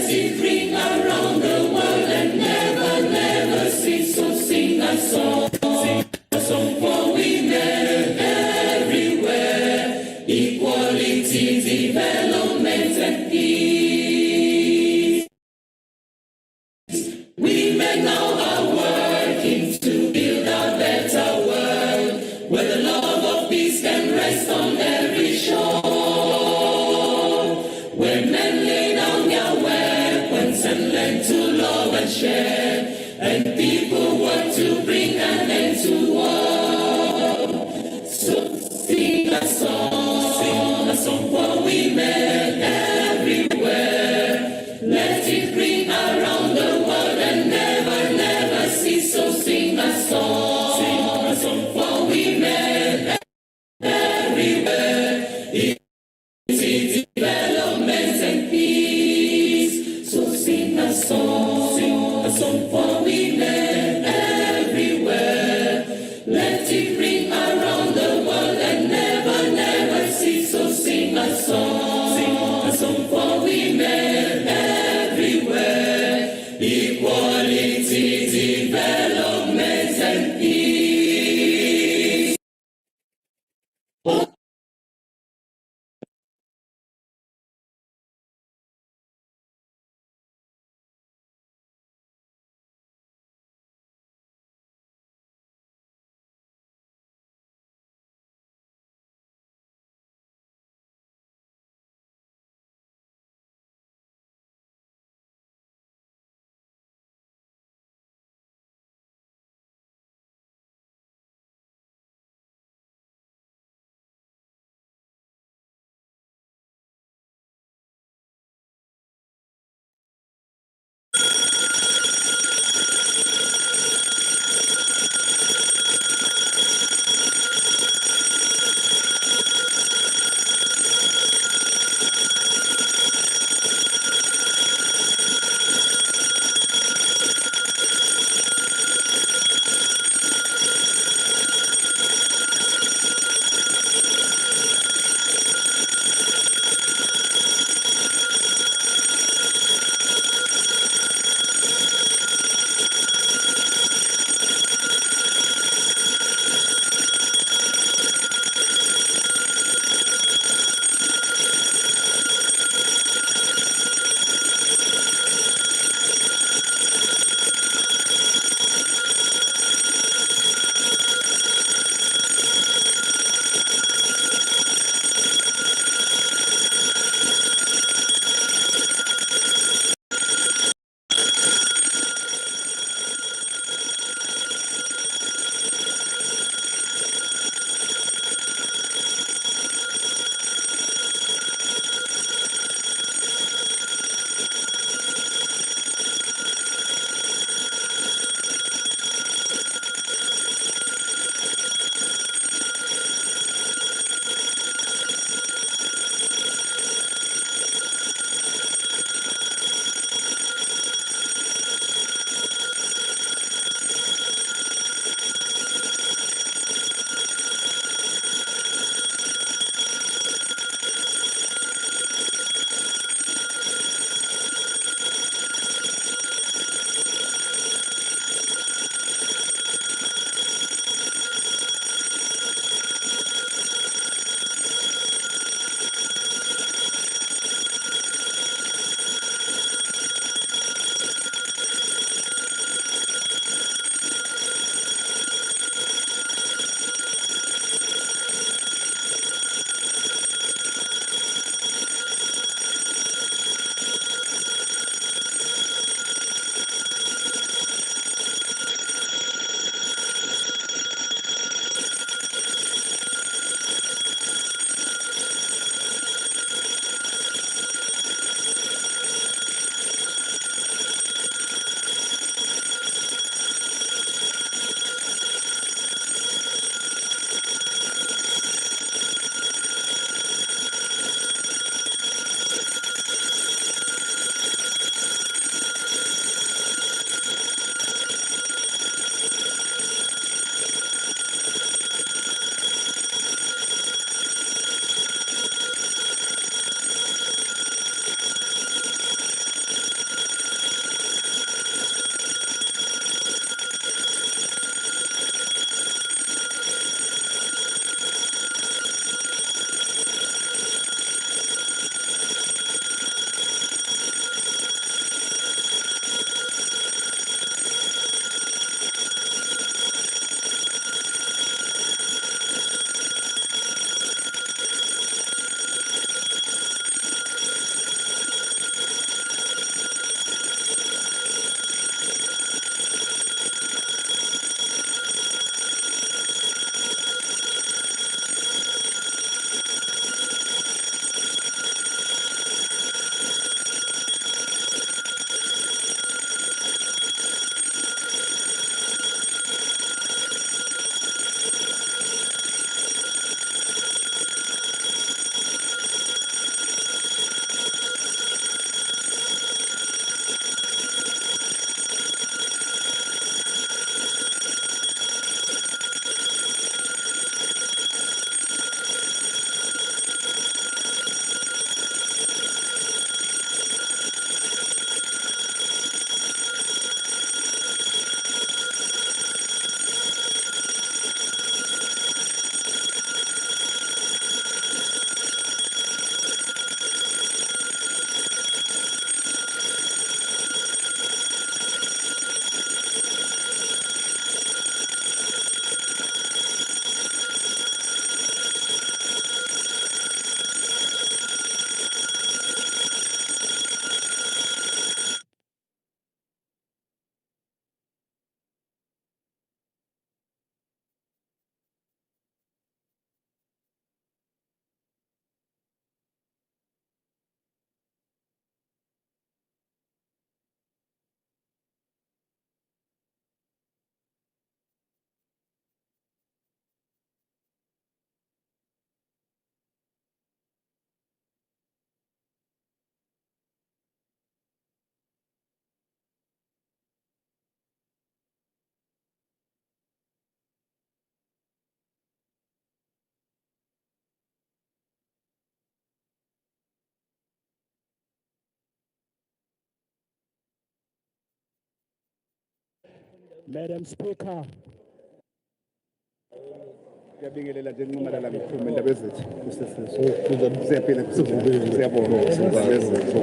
Let it ring around the world and never, never cease. So sing a song, for women everywhere. Equality, development, and peace. Women now are working to build a better world, where the love of peace can rest on every shore. Where men lay down their weapons and learn to love and share, and people work to bring an end to war. So sing a song for women everywhere. Let it ring around the world and never, never cease. So sing a song for women everywhere. Equality, development, and peace. So sing a song for women everywhere. Let it ring around the world and never, never cease. So sing a song for women everywhere. Madam Speaker, Ngiyabingelela nje nginqumela la ngikhuluma indaba ezethu siyaphila siyabonga indaba ezethu.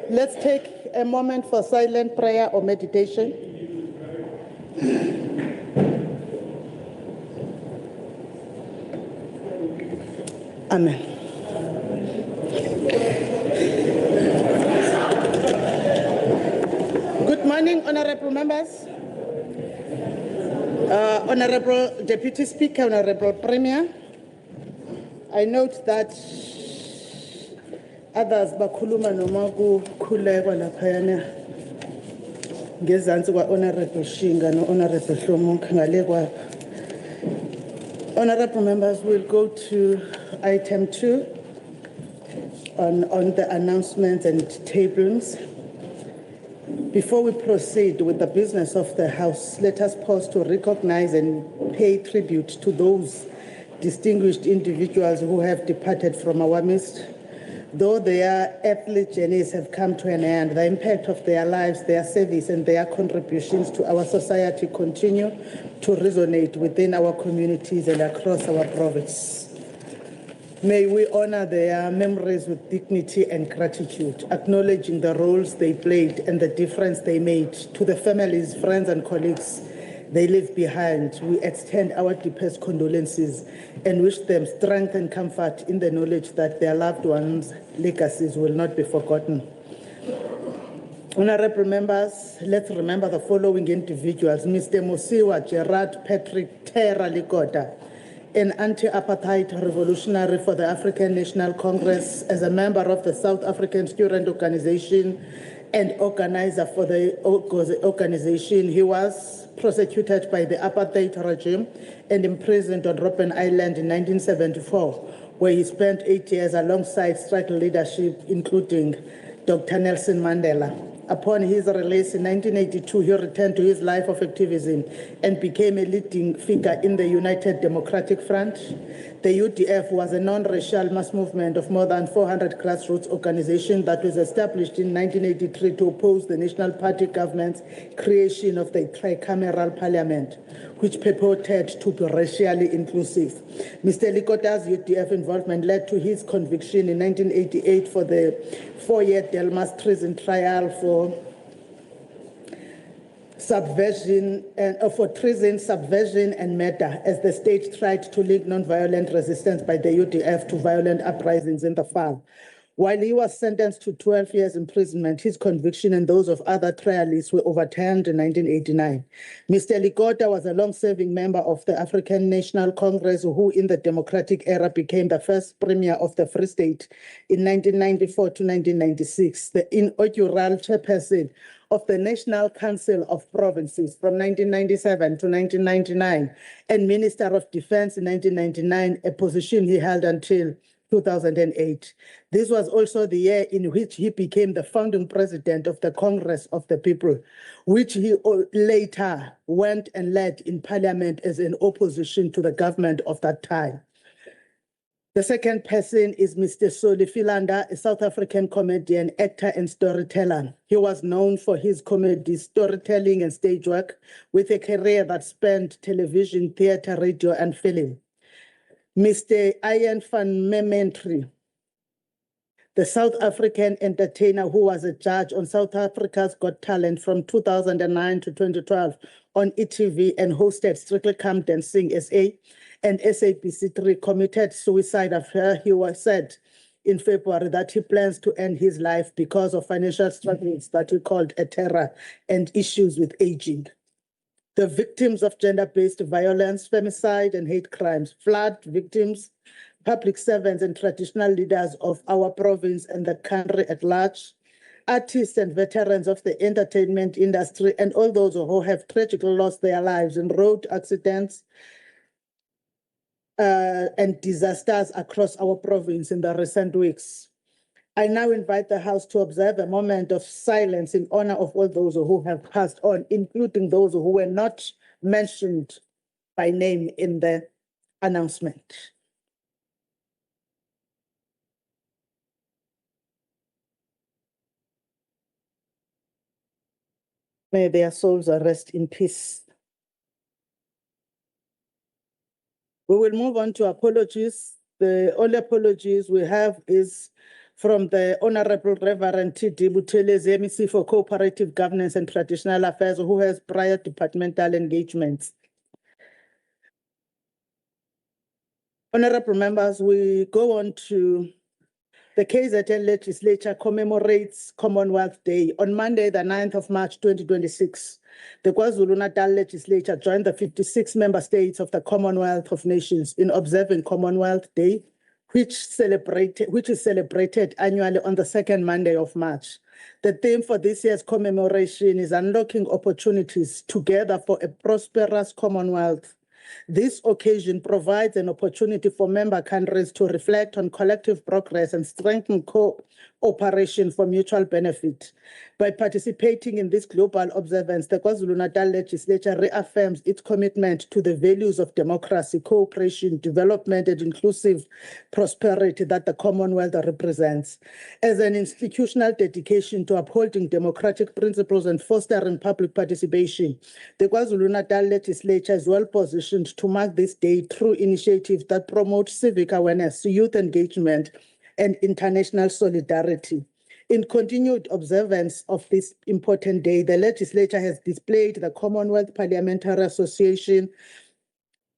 Let's take a moment for silent prayer or meditation. Amen. Good morning, honorable members. Honorable Deputy Speaker, Honorable Premier, I note that others bakhuluma noma kukhulekwa laphayana ngezansi kwa Honorable Shinga no Honorable Hlomonga ngale kwapha. Honorable members, will go to item 2 on the announcements and tablings. Before we proceed with the business of the House, let us pause to recognize and pay tribute to those distinguished individuals who have departed from our midst. Though their earthly journeys have come to an end, the impact of their lives, their service, and their contributions to our society continue to resonate within our communities and across our province. May we honor their memories with dignity and gratitude, acknowledging the roles they played and the difference they made. To the families, friends, and colleagues they leave behind, we extend our deepest condolences and wish them strength and comfort in the knowledge that their loved ones' legacies will not be forgotten. Honorable members, let's remember the following individuals: Mr. Mosiwa Gerard Patrick Terra Likota, an anti-apartheid revolutionary for the African National Congress, as a member of the South African Student Organization and organizer for the organization. He was prosecuted by the apartheid regime and imprisoned on Robben Island in 1974, where he spent 8 years alongside struggle leadership, including Dr. Nelson Mandela. Upon his release in 1982, he returned to his life of activism and became a leading figure in the United Democratic Front. The UDF was a non-racial mass movement of more than 400 grassroots organizations that was established in 1983 to oppose the National Party government's creation of the tricameral parliament, which purported to be racially inclusive. Mr. Likota's UDF involvement led to his conviction in 1988 for the 4-year Delmas treason trial for subversion and for treason, subversion, and murder, as the state tried to link non-violent resistance by the UDF to violent uprisings in the FAL. While he was sentenced to 12 years imprisonment, his conviction and those of other trialists were overturned in 1989. Mr. Likota was a long-serving member of the African National Congress, who in the democratic era became the first premier of the Free State in 1994 to 1996, the inaugural chairperson of the National Council of Provinces from 1997 to 1999, and Minister of Defense in 1999, a position he held until 2008. This was also the year in which he became the founding president of the Congress of the People, which he later went and led in parliament as an opposition to the government of that time. The second person is Mr. Soli Filanda, a South African comedian, actor, and storyteller. He was known for his comedy, storytelling, and stage work, with a career that spanned television, theater, radio, and film. Mr. Ian van Mementry, the South African entertainer who was a judge on South Africa's Got Talent from 2009 to 2012 on ETV and hosted Strictly Come Dancing SA and SABC3, committed suicide after he was said in February that he plans to end his life because of financial struggles that he called a terror and issues with aging. The victims of gender-based violence, femicide, and hate crimes, flood victims, public servants, and traditional leaders of our province and the country at large, artists and veterans of the entertainment industry, and all those who have tragically lost their lives in road accidents and disasters across our province in the recent weeks. I now invite the House to observe a moment of silence in honor of all those who have passed on, including those who were not mentioned by name in the announcement. May their souls rest in peace. We will move on to apologies. The only apologies we have is from the Honorable Reverend T.D. Buthelezi, MEC for Cooperative Governance and Traditional Affairs, who has prior departmental engagements. Honorable members, we go on to the KZN Legislature commemorates Commonwealth Day. On Monday, the 9th of March, 2026, the KwaZulu-Natal Legislature joined the 56 member states of the Commonwealth of Nations in observing Commonwealth Day, which is celebrated annually on the second Monday of March. The theme for this year's commemoration is Unlocking Opportunities Together for a Prosperous Commonwealth. This occasion provides an opportunity for member countries to reflect on collective progress and strengthen operation for mutual benefit. By participating in this global observance, the KwaZulu-Natal Legislature reaffirms its commitment to the values of democracy, cooperation, development, and inclusive prosperity that the Commonwealth represents. As an institutional dedication to upholding democratic principles and fostering public participation, the KwaZulu-Natal Legislature is well positioned to mark this day through initiatives that promote civic awareness, youth engagement, and international solidarity. In continued observance of this important day, the legislature has displayed the Commonwealth Parliamentary Association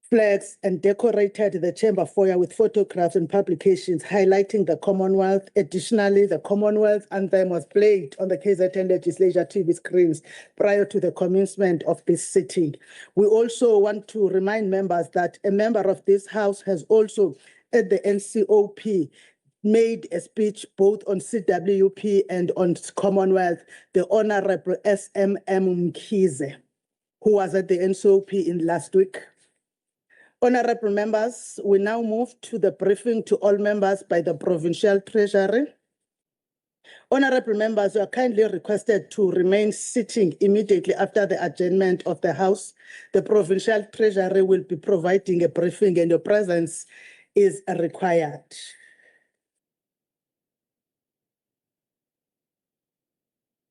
flags and decorated the chamber foyer with photographs and publications highlighting the Commonwealth. Additionally, the Commonwealth anthem was played on the KZN Legislature TV screens prior to the commencement of this sitting. We also want to remind members that a member of this House has also, at the NCOP, made a speech both on CWP and on Commonwealth, the Honorable SMM Mkhize, who was at the NCOP in last week. Honorable members, we now move to the briefing to all members by the Provincial Treasury. Honorable members, you are kindly requested to remain sitting immediately after the adjournment of the House. The Provincial Treasury will be providing a briefing and your presence is required.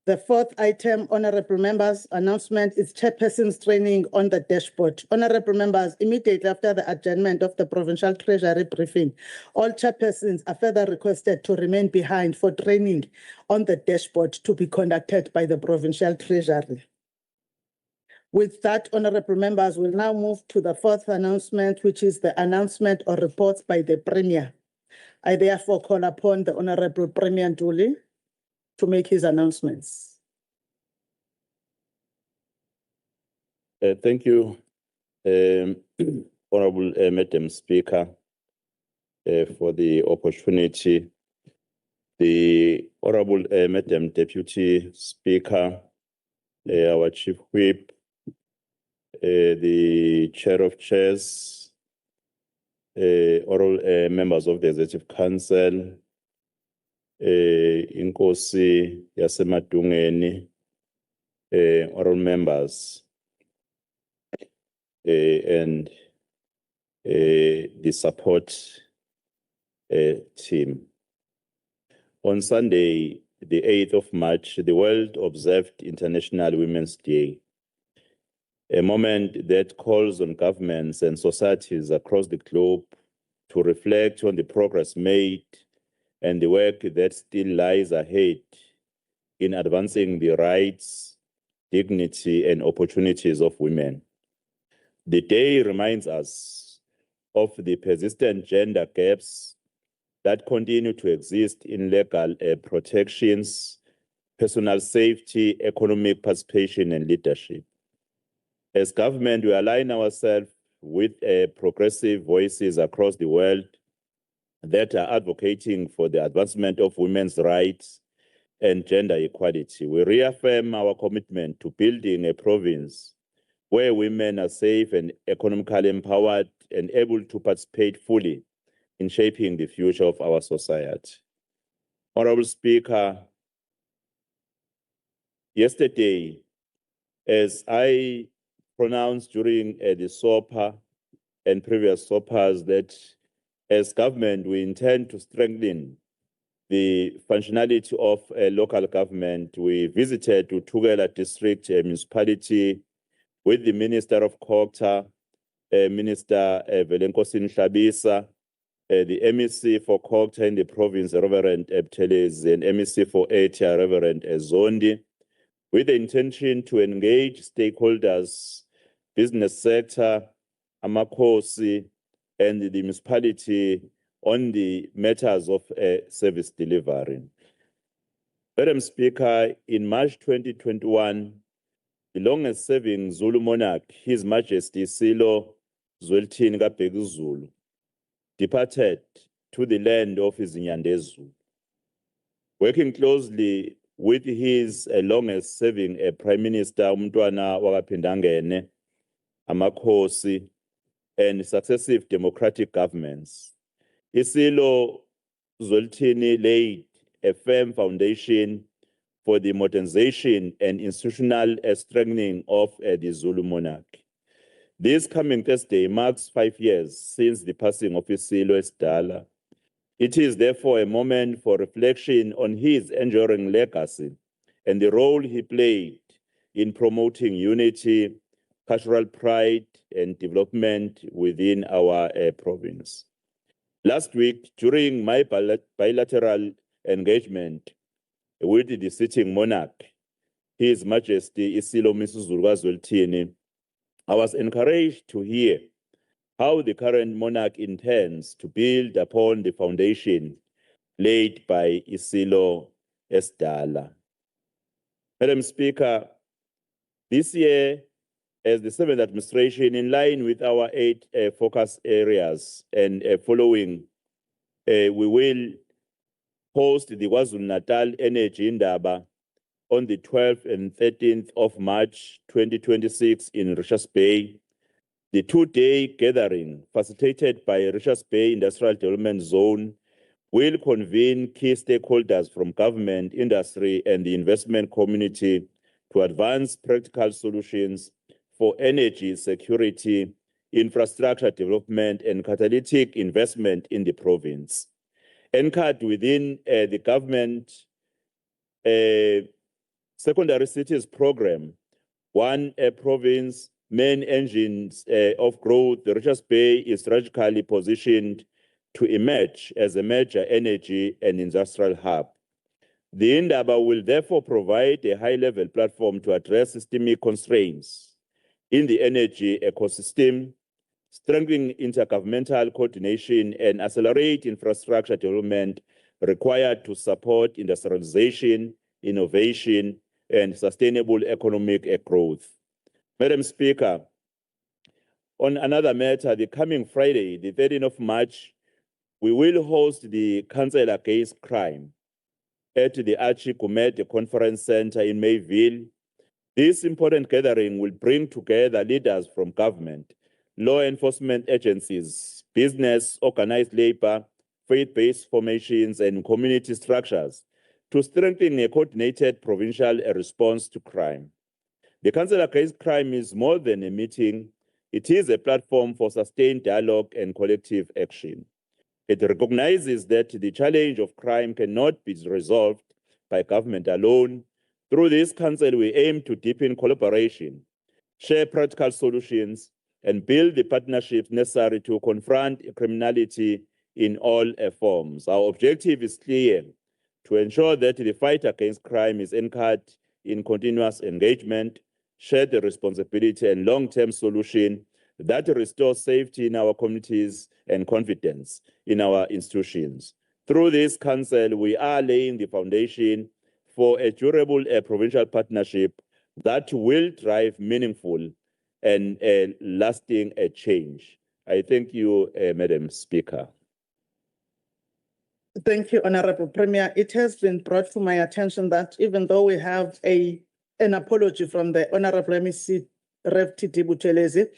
The fourth item, honorable members, announcement is chairperson's training on the dashboard. Honorable members, immediately after the adjournment of the Provincial Treasury briefing, all chairpersons are further requested to remain behind for training on the dashboard to be conducted by the Provincial Treasury. With that, honorable members, we'll now move to the fourth announcement, which is the announcement or reports by the Premier. I therefore call upon the Honorable Premier Nduli to make his announcements. Thank you, Honorable Madam Speaker, for the opportunity. The Honorable Madam Deputy Speaker, our Chief Whip, the Chair of Chairs, all members of the Executive Council, Inkosi Yasemadungeni, all members, and the support team. On Sunday, the 8th of March, the world observed International Women's Day, a moment that calls on governments and societies across the globe to reflect on the progress made and the work that still lies ahead in advancing the rights, dignity, and opportunities of women. The day reminds us of the persistent gender gaps that continue to exist in legal protections, personal safety, economic participation, and leadership. As government, we align ourselves with progressive voices across the world that are advocating for the advancement of women's rights and gender equality. We reaffirm our commitment to building a province where women are safe and economically empowered and able to participate fully in shaping the future of our society. Honorable Speaker, yesterday, as I pronounced during the SOPA and previous SOPAs, that as government, we intend to strengthen the functionality of local government. We visited Tugela District Municipality with the Minister of Culture, Minister Velenkosi Nhlabisa, the MEC for Culture in the province, Reverend Ebtelezi, and MEC for Etia, Reverend Zondi, with the intention to engage stakeholders, business sector, Amakhosi, and the municipality on the matters of service delivery. Madam Speaker, in March 2021, the longest-serving Zulu monarch, His Majesty Silo Zwelithini Kabheka Zulu, departed to the land of his Nyandezu. Working closely with his longest-serving Prime Minister Umntwana wakaPhindangene, Amakhosi, and successive democratic governments, Isilo Zwelithini laid a firm foundation for the modernization and institutional strengthening of the Zulu monarchy. This coming Thursday marks 5 years since the passing of Isilo Esdala. It is therefore a moment for reflection on his enduring legacy and the role he played in promoting unity, cultural pride, and development within our province. Last week, during my bilateral engagement with the sitting monarch, His Majesty Isilo Misuzulu KwaZulu-Natal, I was encouraged to hear how the current monarch intends to build upon the foundation laid by Isilo Esdala. Madam Speaker, this year, as the 7th administration, in line with our 8 focus areas and following, we will host the KwaZulu-Natal Energy Indaba on the 12th and 13th of March 2026 in Richards Bay. The 2-day gathering, facilitated by Richards Bay Industrial Development Zone, will convene key stakeholders from government, industry, and the investment community to advance practical solutions for energy security, infrastructure development, and catalytic investment in the province. Anchored within the government secondary cities program, one province main engines of growth, the Richards Bay is strategically positioned to emerge as a major energy and industrial hub. The Indaba will therefore provide a high-level platform to address systemic constraints in the energy ecosystem, strengthen intergovernmental coordination, and accelerate infrastructure development required to support industrialization, innovation, and sustainable economic growth. Madam Speaker, on another matter, the coming Friday, the 13th of March, we will host the Council Against Crime at the Archie Gumede Conference Center in Mayville. This important gathering will bring together leaders from government, law enforcement agencies, business, organized labor, faith-based formations, and community structures to strengthen a coordinated provincial response to crime. The Council Against Crime is more than a meeting. It is a platform for sustained dialogue and collective action. It recognizes that the challenge of crime cannot be resolved by government alone. Through this council, we aim to deepen collaboration, share practical solutions, and build the partnerships necessary to confront criminality in all forms. Our objective is clear: to ensure that the fight against crime is anchored in continuous engagement, shared responsibility, and long-term solution that restores safety in our communities and confidence in our institutions. Through this council, we are laying the foundation for a durable provincial partnership that will drive meaningful and lasting change. I thank you, Madam Speaker. Thank you, Honorable Premier. It has been brought to my attention that even though we have an apology from the Honorable MEC Rev T.D. Buthelezi,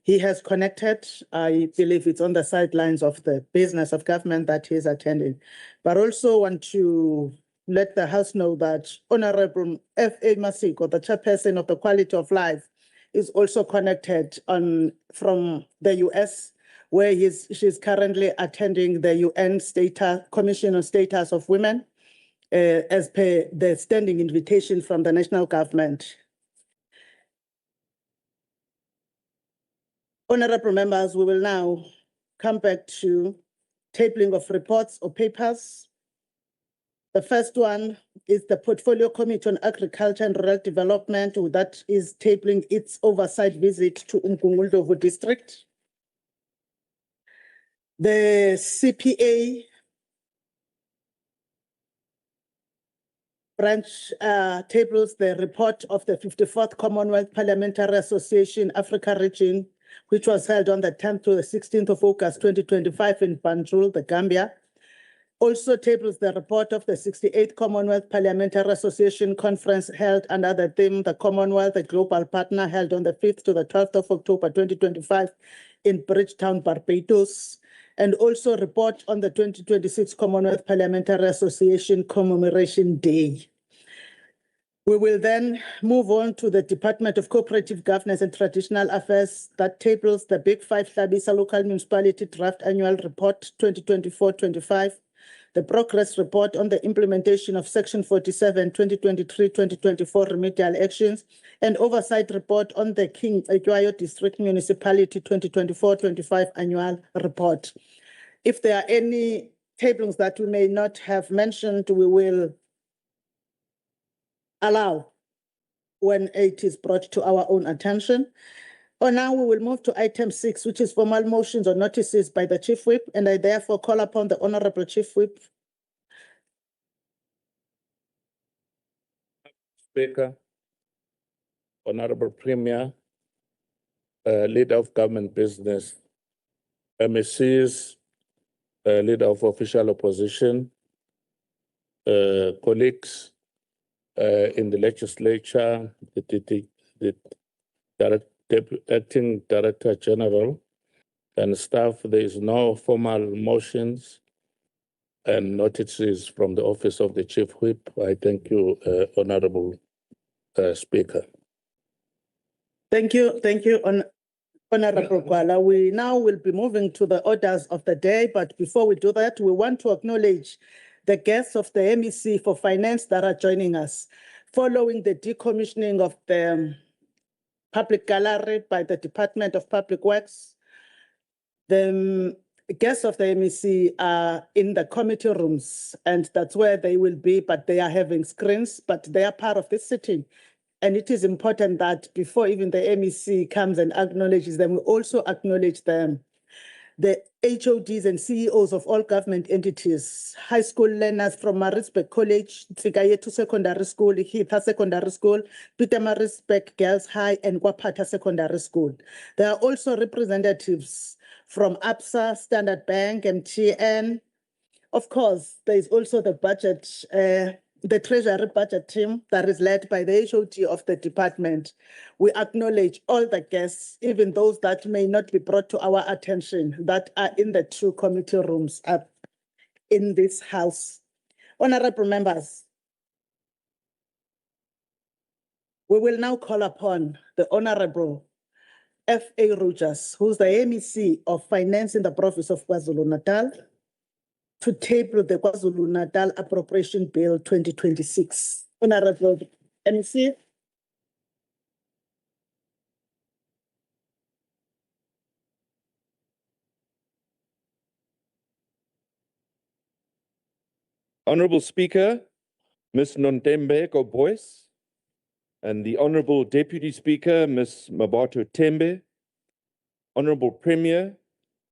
he has connected. I believe it's on the sidelines of the business of government that he is attending. But also want to let the House know that Honorable F.A. Masiko, the chairperson of the Quality of Life, is also connected from the US, where she's currently attending the UN Commission on Status of Women, as per the standing invitation from the national government. Honorable members, we will now come back to tabling of reports or papers. The first one is the Portfolio Committee on Agriculture and Rural Development, that is tabling its oversight visit to Umgungundlovu district. The CPA branch tables the report of the 54th Commonwealth Parliamentary Association Africa region, which was held on the 10th to the 16th of August 2025 in Banjul, the Gambia. Also tables the report of the 68th Commonwealth Parliamentary Association Conference held under the theme The Commonwealth, a Global Partner, held on the 5th to the 12th of October 2025 in Bridgetown, Barbados. and also report on the 2026 Commonwealth Parliamentary Association Commemoration Day. We will then move on to the Department of Cooperative Governance and Traditional Affairs that tables the Big Five Hlabisa Local Municipality Draft Annual Report 2024-25, the Progress Report on the implementation of Section 47, 2023-2024 remedial actions, and Oversight Report on the King Ekwayo District Municipality 2024-25 Annual Report. If there are any tablings that we may not have mentioned, we will allow when it is brought to our own attention. Or now we will move to item 6, which is formal motions or notices by the Chief Whip, and I therefore call upon the Honorable Chief Whip. Speaker, Honorable Premier, Leader of Government Business, MECs, Leader of Official Opposition, colleagues in the legislature, the Acting Director General and staff. There is no formal motions and notices from the Office of the Chief Whip. I thank you, Honorable Speaker. Thank you, Honorable Gwala. We now will be moving to the orders of the day, but before we do that, we want to acknowledge the guests of the MEC for Finance that are joining us. Following the decommissioning of the public gallery by the Department of Public Works, the guests of the MEC are in the committee rooms, and that's where they will be, but they are having screens, but they are part of this sitting. And it is important that before even the MEC comes and acknowledges them, we also acknowledge them. The HODs and CEOs of all government entities, high school learners from Maritzburg College, Tsikayetu Secondary School, Hitha Secondary School, Peter Maritzburg Girls High, and Kwapata Secondary School. There are also representatives from ABSA, Standard Bank, MTN. Of course, there is also the budget, the Treasury budget team that is led by the HOD of the department. We acknowledge all the guests, even those that may not be brought to our attention, that are in the two committee rooms up in this house. Honorable members, we will now call upon the Honorable F.A. Rogers, who's the MEC of Finance in the province of KwaZulu-Natal, to table the KwaZulu-Natal Appropriation Bill 2026. Honorable MEC. Honorable Speaker, Ms. Nontembe Gobois, and the Honorable Deputy Speaker, Ms. Mabato Tembe, Honorable Premier,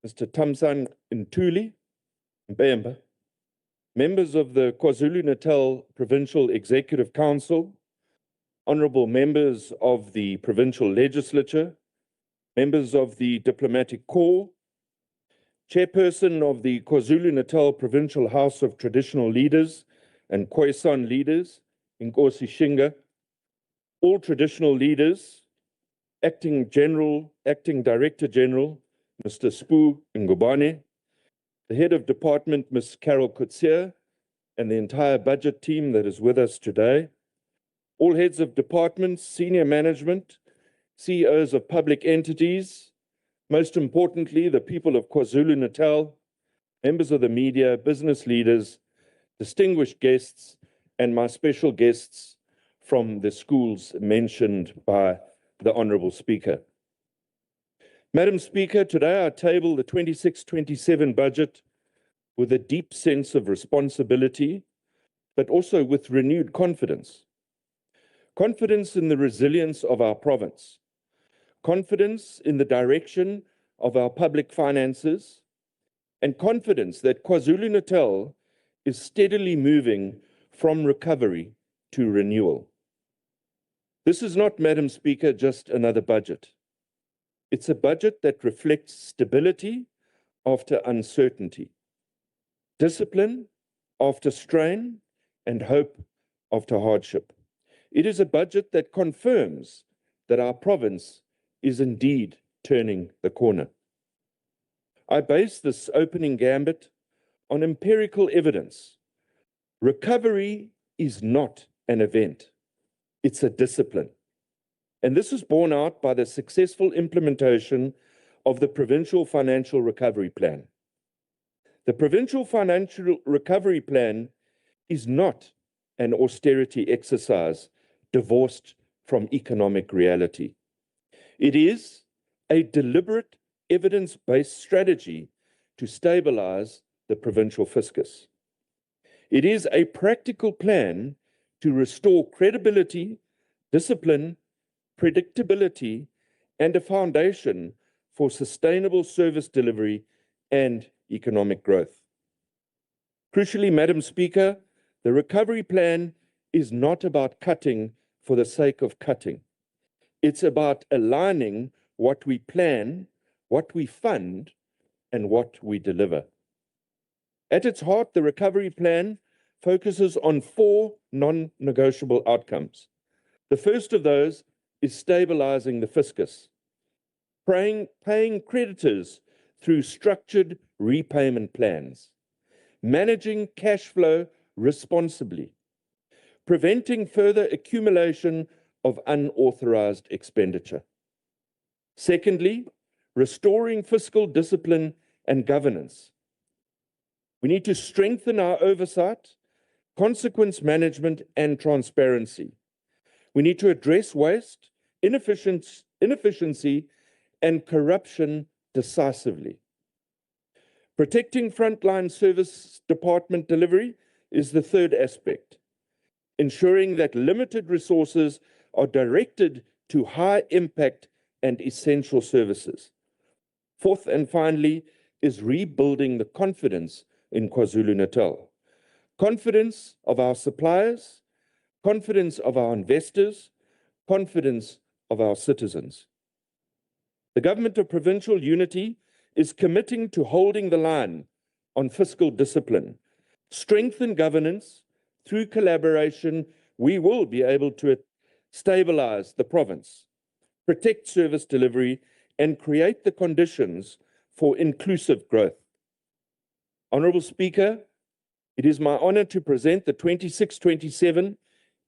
Mr. Tamsan Ntuli, Mbemba, members of the KwaZulu-Natal Provincial Executive Council, honorable members of the Provincial Legislature, members of the Diplomatic Corps, Chairperson of the KwaZulu-Natal Provincial House of Traditional Leaders and Khoisan leaders, Nkosi Shinga, all traditional leaders, Acting Director General, Mr. Spu Ngubane, the Head of Department, Ms. Carol Kutsia, and the entire budget team that is with us today, all heads of departments, senior management, CEOs of public entities, most importantly, the people of KwaZulu-Natal, members of the media, business leaders, distinguished guests, and my special guests from the schools mentioned by the Honourable Speaker. Madam Speaker, today I table the 26-27 budget with a deep sense of responsibility, but also with renewed confidence. Confidence in the resilience of our province, confidence in the direction of our public finances, and confidence that KwaZulu-Natal is steadily moving from recovery to renewal. This is not, Madam Speaker, just another budget. It's a budget that reflects stability after uncertainty, discipline after strain, and hope after hardship. It is a budget that confirms that our province is indeed turning the corner. I base this opening gambit on empirical evidence. Recovery is not an event, it's a discipline. And this is borne out by the successful implementation of the Provincial Financial Recovery Plan. The Provincial Financial Recovery Plan is not an austerity exercise divorced from economic reality. It is a deliberate, evidence-based strategy to stabilize the provincial fiscus. It is a practical plan to restore credibility, discipline, predictability, and a foundation for sustainable service delivery and economic growth. Crucially, Madam Speaker, the recovery plan is not about cutting for the sake of cutting. It's about aligning what we plan, what we fund, and what we deliver. At its heart, the recovery plan focuses on 4 non-negotiable outcomes. The first of those is stabilizing the fiscus, paying creditors through structured repayment plans, managing cash flow responsibly, preventing further accumulation of unauthorized expenditure. Secondly, restoring fiscal discipline and governance. We need to strengthen our oversight, consequence management, and transparency. We need to address waste, inefficiency, and corruption decisively. Protecting frontline service department delivery is the third aspect, ensuring that limited resources are directed to high impact and essential services. Fourth and finally is rebuilding the confidence in KwaZulu-Natal. Confidence of our suppliers, confidence of our investors, confidence of our citizens. The Government of Provincial Unity is committing to holding the line on fiscal discipline. Strengthen governance. Through collaboration, we will be able to stabilize the province, protect service delivery, and create the conditions for inclusive growth. Honourable Speaker, it is my honour to present the 26-27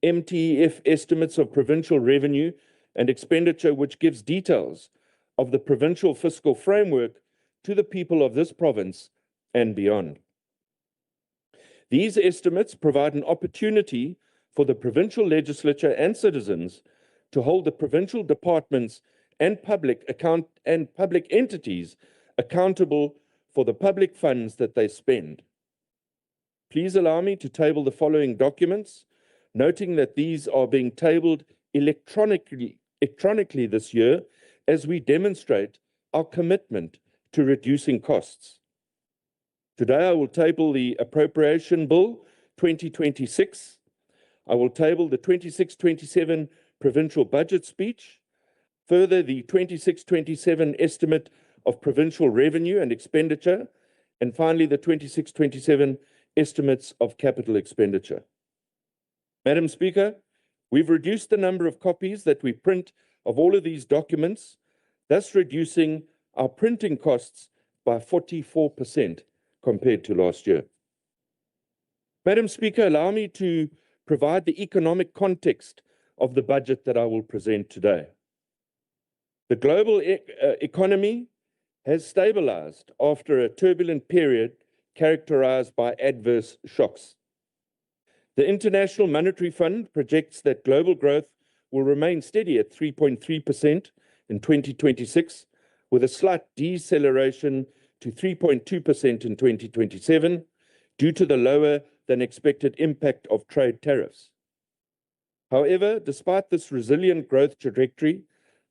MTEF estimates of provincial revenue and expenditure, which gives details of the provincial fiscal framework to the people of this province and beyond. These estimates provide an opportunity for the provincial legislature and citizens to hold the provincial departments and public entities accountable for the public funds that they spend. Please allow me to table the following documents, noting that these are being tabled electronically this year as we demonstrate our commitment to reducing costs. Today, I will table the Appropriation Bill 2026. I will table the 26-27 Provincial Budget Speech, further the 26-27 Estimate of Provincial Revenue and Expenditure, and finally the 26-27 Estimates of Capital Expenditure. Madam Speaker, we've reduced the number of copies that we print of all of these documents, thus reducing our printing costs by 44% compared to last year. Madam Speaker, allow me to provide the economic context of the budget that I will present today. The global economy has stabilized after a turbulent period characterized by adverse shocks. The International Monetary Fund projects that global growth will remain steady at 3.3% in 2026, with a slight deceleration to 3.2% in 2027 due to the lower than expected impact of trade tariffs. However, despite this resilient growth trajectory,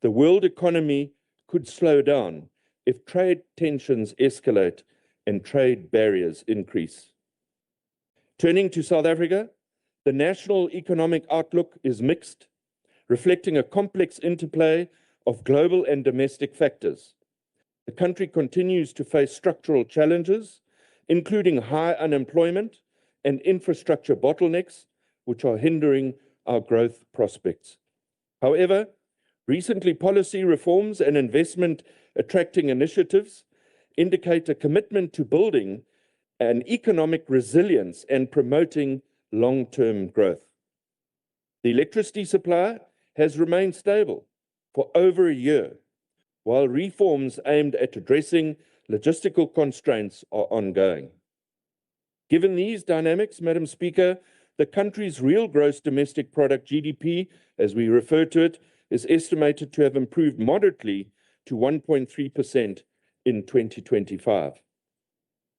the world economy could slow down if trade tensions escalate and trade barriers increase. Turning to South Africa, the national economic outlook is mixed, reflecting a complex interplay of global and domestic factors. The country continues to face structural challenges, including high unemployment and infrastructure bottlenecks, which are hindering our growth prospects. However, recently policy reforms and investment attracting initiatives, indicate a commitment to building an economic resilience and promoting long-term growth. The electricity supply has remained stable for over a year, while reforms aimed at addressing logistical constraints are ongoing. Given these dynamics, Madam Speaker, the country's real gross domestic product, GDP, as we refer to it, is estimated to have improved moderately to 1.3% in 2025.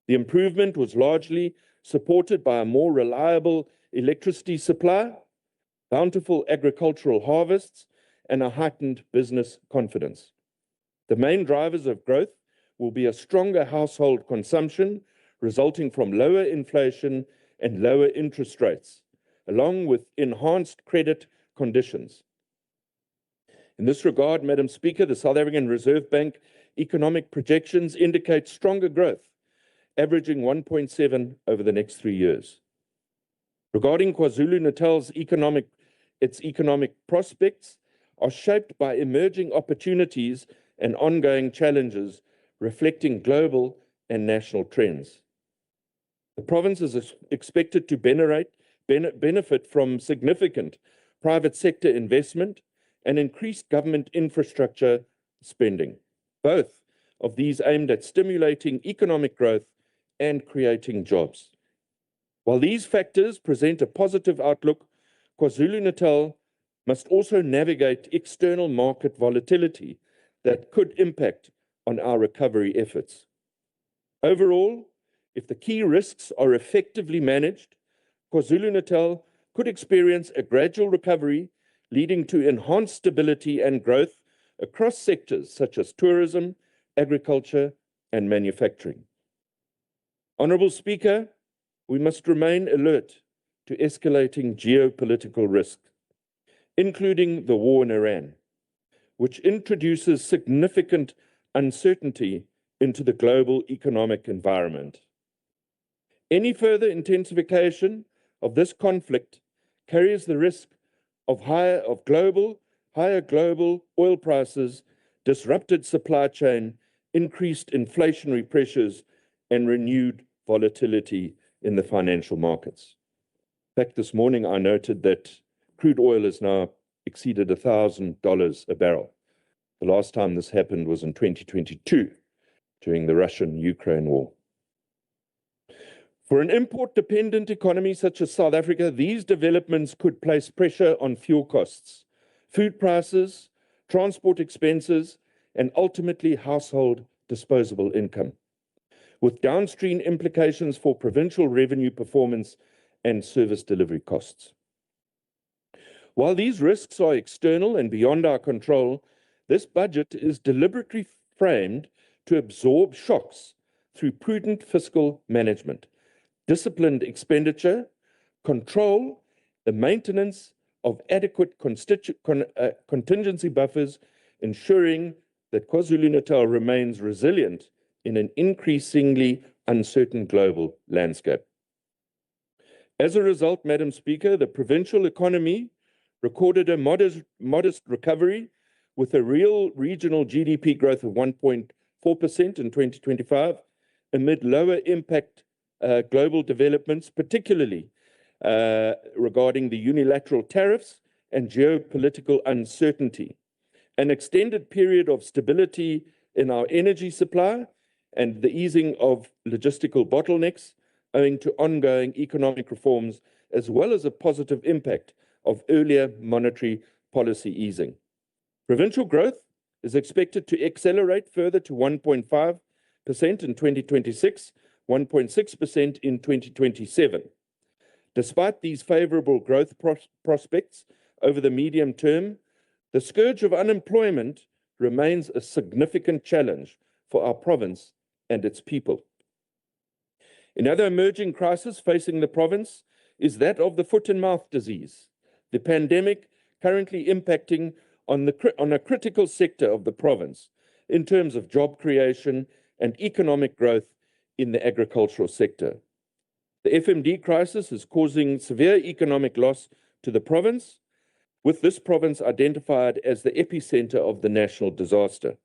The improvement was largely supported by a more reliable electricity supply, bountiful agricultural harvests, and a heightened business confidence. The main drivers of growth will be a stronger household consumption resulting from lower inflation and lower interest rates, along with enhanced credit conditions. In this regard, Madam Speaker, the South African Reserve Bank economic projections indicate stronger growth, averaging 1.7 over the next 3 years. Regarding KwaZulu-Natal's its economic prospects are shaped by emerging opportunities and ongoing challenges reflecting global and national trends. The province is expected to benefit from significant private sector investment and increased government infrastructure spending, both of these aimed at stimulating economic growth and creating jobs. While these factors present a positive outlook, KwaZulu-Natal must also navigate external market volatility that could impact on our recovery efforts. Overall, if the key risks are effectively managed, KwaZulu-Natal could experience a gradual recovery leading to enhanced stability and growth across sectors such as tourism, agriculture, and manufacturing. Honourable Speaker, we must remain alert to escalating geopolitical risk, including the war in Iran, which introduces significant uncertainty into the global economic environment. Any further intensification of this conflict carries the risk of higher global oil prices, disrupted supply chain, increased inflationary pressures, and renewed volatility in the financial markets. In fact, this morning I noted that crude oil has now exceeded $1,000 a barrel. The last time this happened was in 2022, during the Russian-Ukraine war. For an import-dependent economy such as South Africa, these developments could place pressure on fuel costs, food prices, transport expenses, and ultimately household disposable income, with downstream implications for provincial revenue performance and service delivery costs. While these risks are external and beyond our control, this budget is deliberately framed to absorb shocks through prudent fiscal management, disciplined expenditure, control, the maintenance of adequate contingency buffers, ensuring that KwaZulu-Natal remains resilient in an increasingly uncertain global landscape. As a result, Madam Speaker, the provincial economy recorded a modest recovery with a real regional GDP growth of 1.4% in 2025 amid lower impact global developments, particularly regarding the unilateral tariffs and geopolitical uncertainty, an extended period of stability in our energy supply, and the easing of logistical bottlenecks owing to ongoing economic reforms, as well as a positive impact of earlier monetary policy easing. Provincial growth is expected to accelerate further to 1.5% in 2026, 1.6% in 2027. Despite these favorable growth prospects over the medium term, the scourge of unemployment remains a significant challenge for our province and its people. Another emerging crisis facing the province is that of the foot-and-mouth disease, the pandemic currently impacting on a critical sector of the province in terms of job creation and economic growth in the agricultural sector. The FMD crisis is causing severe economic loss to the province, with this province identified as the epicenter of the national disaster.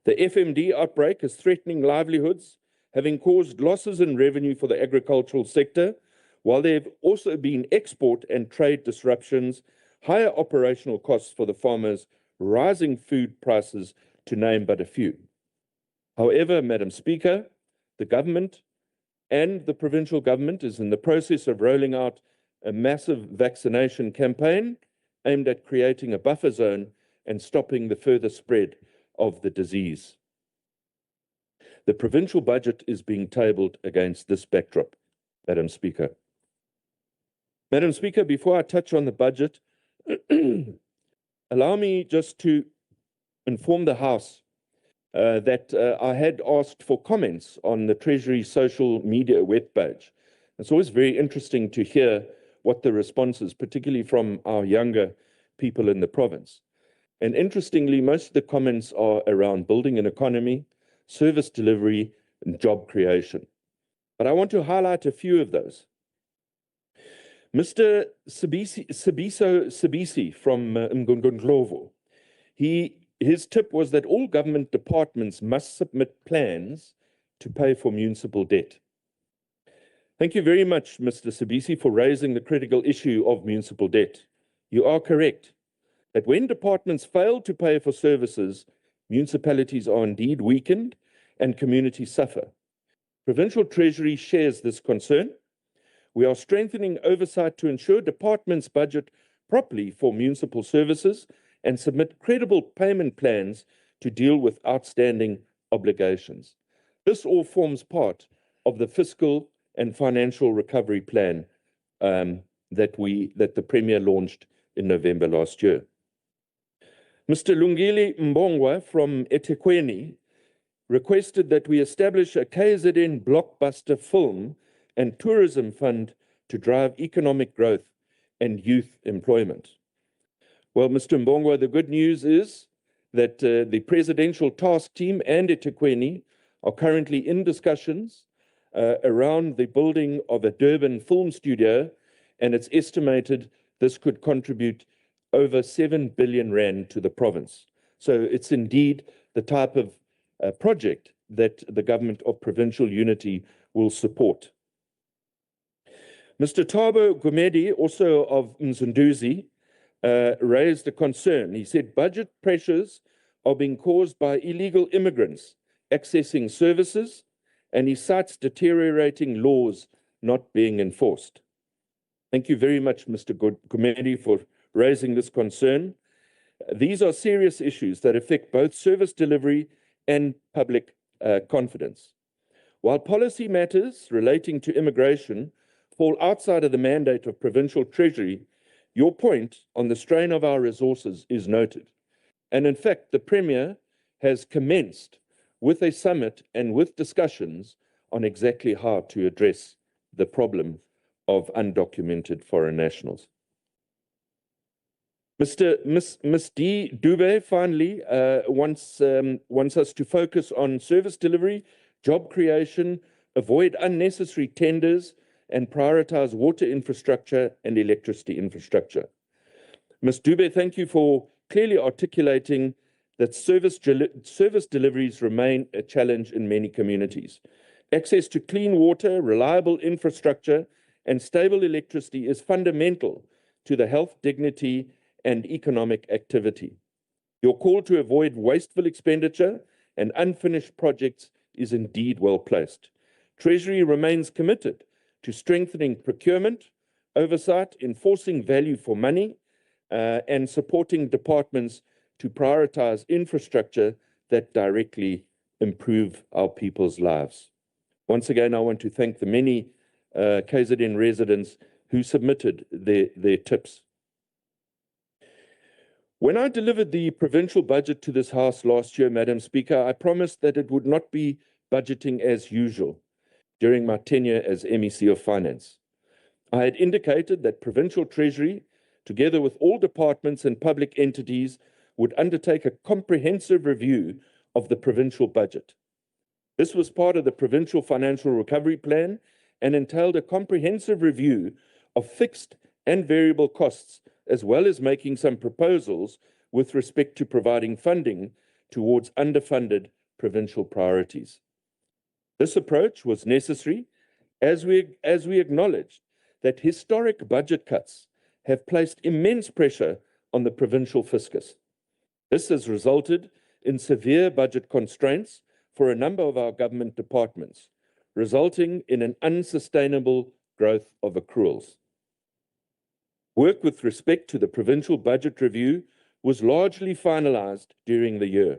The FMD outbreak is threatening livelihoods, having caused losses in revenue for the agricultural sector, while there have also been export and trade disruptions, higher operational costs for the farmers, rising food prices, to name but a few. However, Madam Speaker, the government and the provincial government is in the process of rolling out a massive vaccination campaign aimed at creating a buffer zone and stopping the further spread of the disease. The provincial budget is being tabled against this backdrop, Madam Speaker. Madam Speaker, before I touch on the budget, allow me just to inform the House that I had asked for comments on the Treasury social media webpage. It's always very interesting to hear what the response is, particularly from our younger people in the province. And interestingly, most of the comments are around building an economy, service delivery, and job creation. But I want to highlight a few of those. Mr. Sibisi from Mngungundlovu, his tip was that all government departments must submit plans to pay for municipal debt. Thank you very much, Mr. Sibisi, for raising the critical issue of municipal debt. You are correct that when departments fail to pay for services, municipalities are indeed weakened and communities suffer. Provincial Treasury shares this concern. We are strengthening oversight to ensure departments budget properly for municipal services and submit credible payment plans to deal with outstanding obligations. This all forms part of the fiscal and financial recovery plan that the Premier launched in November last year. Mr. Lungile Mbongwa from eThekwini requested that we establish a KZN blockbuster film and tourism fund to drive economic growth and youth employment. Well, Mr. Mbongwa, the good news is that the Presidential Task Team and eThekwini are currently in discussions around the building of a Durban film studio, and it's estimated this could contribute over 7 billion rand to the province. So it's indeed the type of project that the government of provincial unity will support. Mr. Thabo Gumedi, also of Mzunduzi, raised a concern. He said budget pressures are being caused by illegal immigrants accessing services, and he cites deteriorating laws not being enforced. Thank you very much, Mr. Gumedi, for raising this concern. These are serious issues that affect both service delivery and public confidence. While policy matters relating to immigration fall outside of the mandate of provincial treasury, your point on the strain of our resources is noted. And in fact, the Premier has commenced with a summit and with discussions on exactly how to address the problem of undocumented foreign nationals. Ms. D. Dube finally wants us to focus on service delivery, job creation, avoid unnecessary tenders, and prioritize water infrastructure and electricity infrastructure. Ms. Dube, thank you for clearly articulating that service deliveries remain a challenge in many communities. Access to clean water, reliable infrastructure, and stable electricity is fundamental to the health, dignity, and economic activity. Your call to avoid wasteful expenditure and unfinished projects is indeed well placed. Treasury remains committed to strengthening procurement, oversight, enforcing value for money, and supporting departments to prioritize infrastructure that directly improve our people's lives. Once again, I want to thank the many KZN residents who submitted their tips. When I delivered the provincial budget to this House last year, Madam Speaker, I promised that it would not be budgeting as usual during my tenure as MEC of Finance. I had indicated that Provincial Treasury, together with all departments and public entities, would undertake a comprehensive review of the provincial budget. This was part of the Provincial Financial Recovery Plan and entailed a comprehensive review of fixed and variable costs, as well as making some proposals with respect to providing funding towards underfunded provincial priorities. This approach was necessary as we acknowledged that historic budget cuts have placed immense pressure on the provincial fiscus. This has resulted in severe budget constraints for a number of our government departments, resulting in an unsustainable growth of accruals. Work with respect to the provincial budget review was largely finalized during the year,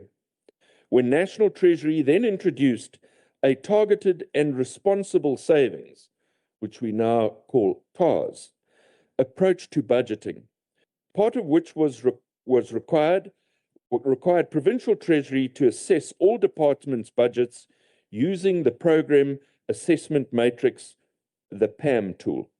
when National Treasury then introduced a targeted and responsible savings, which we now call TARS, approach to budgeting, part of which required provincial treasury to assess all departments' budgets using the program assessment matrix, the PAM tool.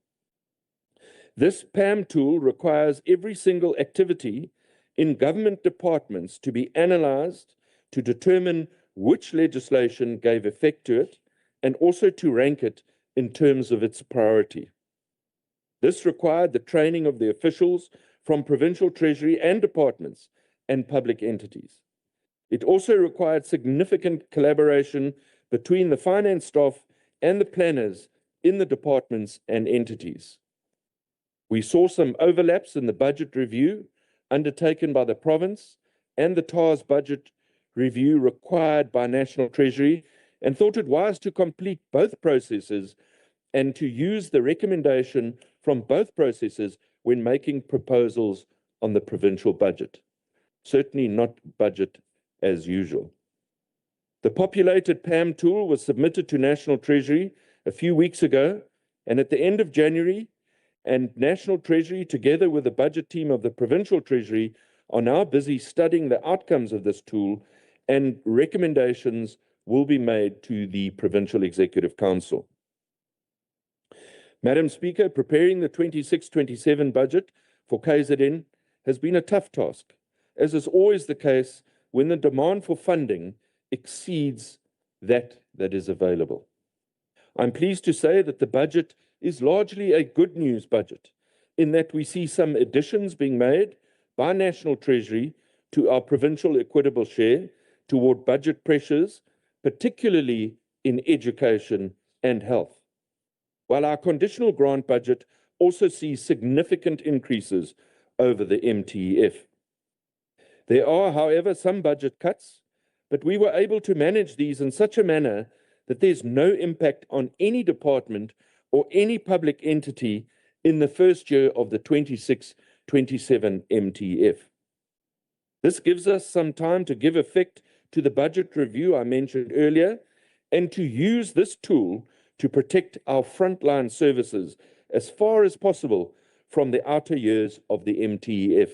This PAM tool requires every single activity in government departments to be analyzed to determine which legislation gave effect to it and also to rank it in terms of its priority. This required the training of the officials from provincial treasury and departments and public entities. It also required significant collaboration between the finance staff and the planners in the departments and entities. We saw some overlaps in the budget review undertaken by the province and the TARS budget review required by National Treasury and thought it wise to complete both processes and to use the recommendation from both processes when making proposals on the provincial budget. Certainly not budget as usual. The populated PAM tool was submitted to National Treasury a few weeks ago, and at the end of January, and National Treasury, together with the budget team of the Provincial Treasury, are now busy studying the outcomes of this tool, and recommendations will be made to the Provincial Executive Council. Madam Speaker, preparing the 26-27 budget for KZN has been a tough task, as is always the case when the demand for funding exceeds that is available. I'm pleased to say that the budget is largely a good news budget, in that we see some additions being made by National Treasury to our provincial equitable share toward budget pressures, particularly in education and health, while our conditional grant budget also sees significant increases over the MTEF. There are, however, some budget cuts, but we were able to manage these in such a manner that there's no impact on any department or any public entity in the first year of the 26-27 MTEF. This gives us some time to give effect to the budget review I mentioned earlier and to use this tool to protect our frontline services as far as possible from the outer years of the MTEF.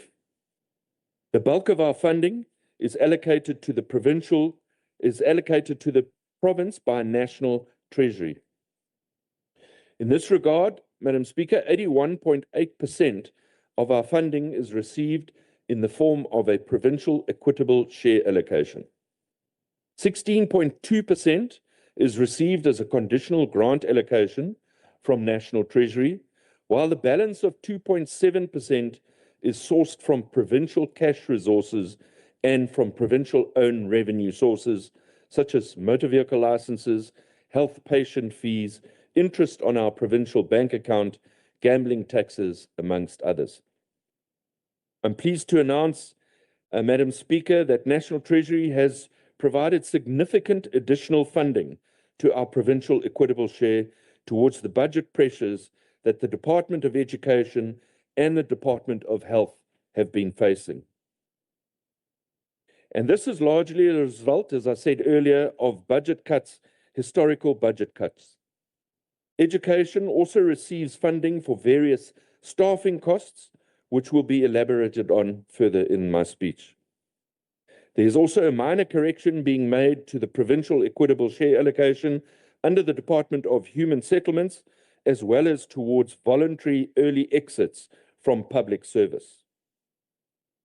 The bulk of our funding is allocated to the province by National Treasury. In this regard, Madam Speaker, 81.8% of our funding is received in the form of a provincial equitable share allocation. 16.2% is received as a conditional grant allocation from National Treasury, while the balance of 2.7% is sourced from provincial cash resources and from provincial owned revenue sources, such as motor vehicle licenses, health patient fees, interest on our provincial bank account, gambling taxes, amongst others. I'm pleased to announce, Madam Speaker, that National Treasury has provided significant additional funding to our provincial equitable share towards the budget pressures that the Department of Education and the Department of Health have been facing. And this is largely a result, as I said earlier, of budget cuts, historical budget cuts. Education also receives funding for various staffing costs, which will be elaborated on further in my speech. There is also a minor correction being made to the provincial equitable share allocation under the Department of Human Settlements, as well as towards voluntary early exits from public service.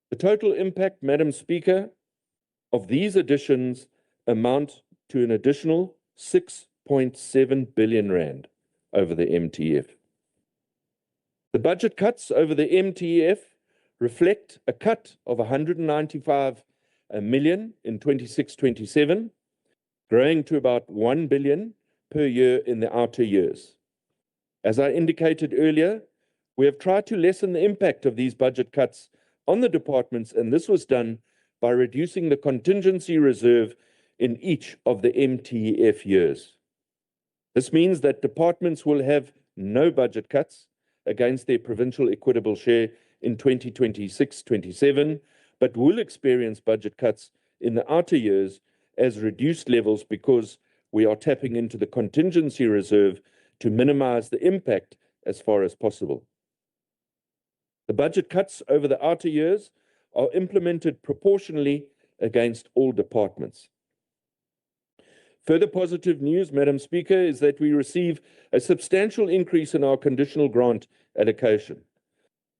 The total impact, Madam Speaker, of these additions amount to an additional 6.7 billion rand over the MTEF. The budget cuts over the MTEF reflect a cut of 195 million in 26-27, growing to about 1 billion per year in the outer years. As I indicated earlier, we have tried to lessen the impact of these budget cuts on the departments, and this was done by reducing the contingency reserve in each of the MTEF years. This means that departments will have no budget cuts against their provincial equitable share in 2026-27, but will experience budget cuts in the outer years as reduced levels because we are tapping into the contingency reserve to minimize the impact as far as possible. The budget cuts over the outer years are implemented proportionally against all departments. Further positive news, Madam Speaker, is that we receive a substantial increase in our conditional grant allocation.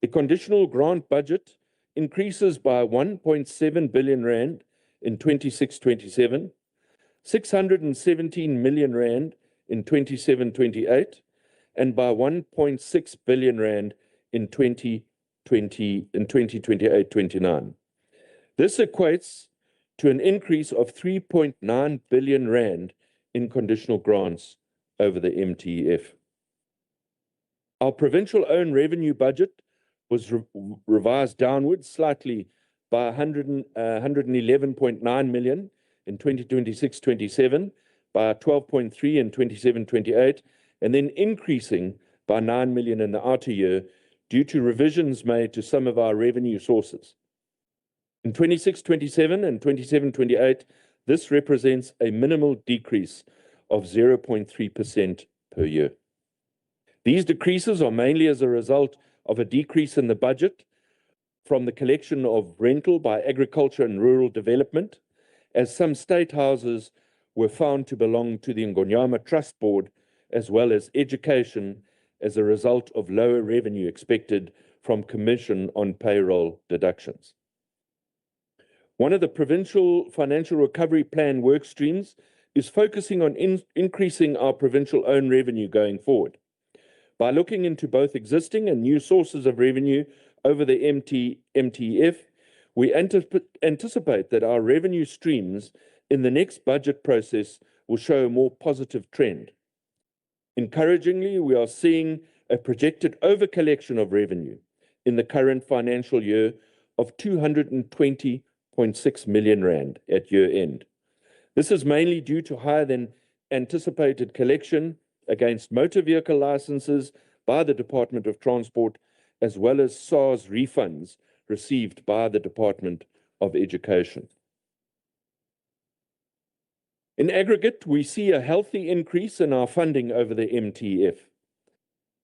The conditional grant budget increases by 1.7 billion rand in 26-27, 617 million rand in 27-28, and by 1.6 billion rand in 2028-29. This equates to an increase of 3.9 billion rand in conditional grants over the MTEF. Our provincial own revenue budget was revised downwards slightly by 111.9 million in 2026-27, by 12.3 in 27-28, and then increasing by 9 million in the outer year due to revisions made to some of our revenue sources. In 26-27 and 27-28, this represents a minimal decrease of 0.3% per year. These decreases are mainly as a result of a decrease in the budget from the collection of rental by agriculture and rural development, as some state houses were found to belong to the Ngonyama Trust Board, as well as education as a result of lower revenue expected from Commission on Payroll deductions. One of the Provincial Financial Recovery Plan work streams is focusing on increasing our provincial own revenue going forward. By looking into both existing and new sources of revenue over the MTEF, we anticipate that our revenue streams in the next budget process will show a more positive trend. Encouragingly, we are seeing a projected overcollection of revenue in the current financial year of 220.6 million rand at year end. This is mainly due to higher than anticipated collection against motor vehicle licenses by the Department of Transport, as well as SARS refunds received by the Department of Education. In aggregate, we see a healthy increase in our funding over the MTEF.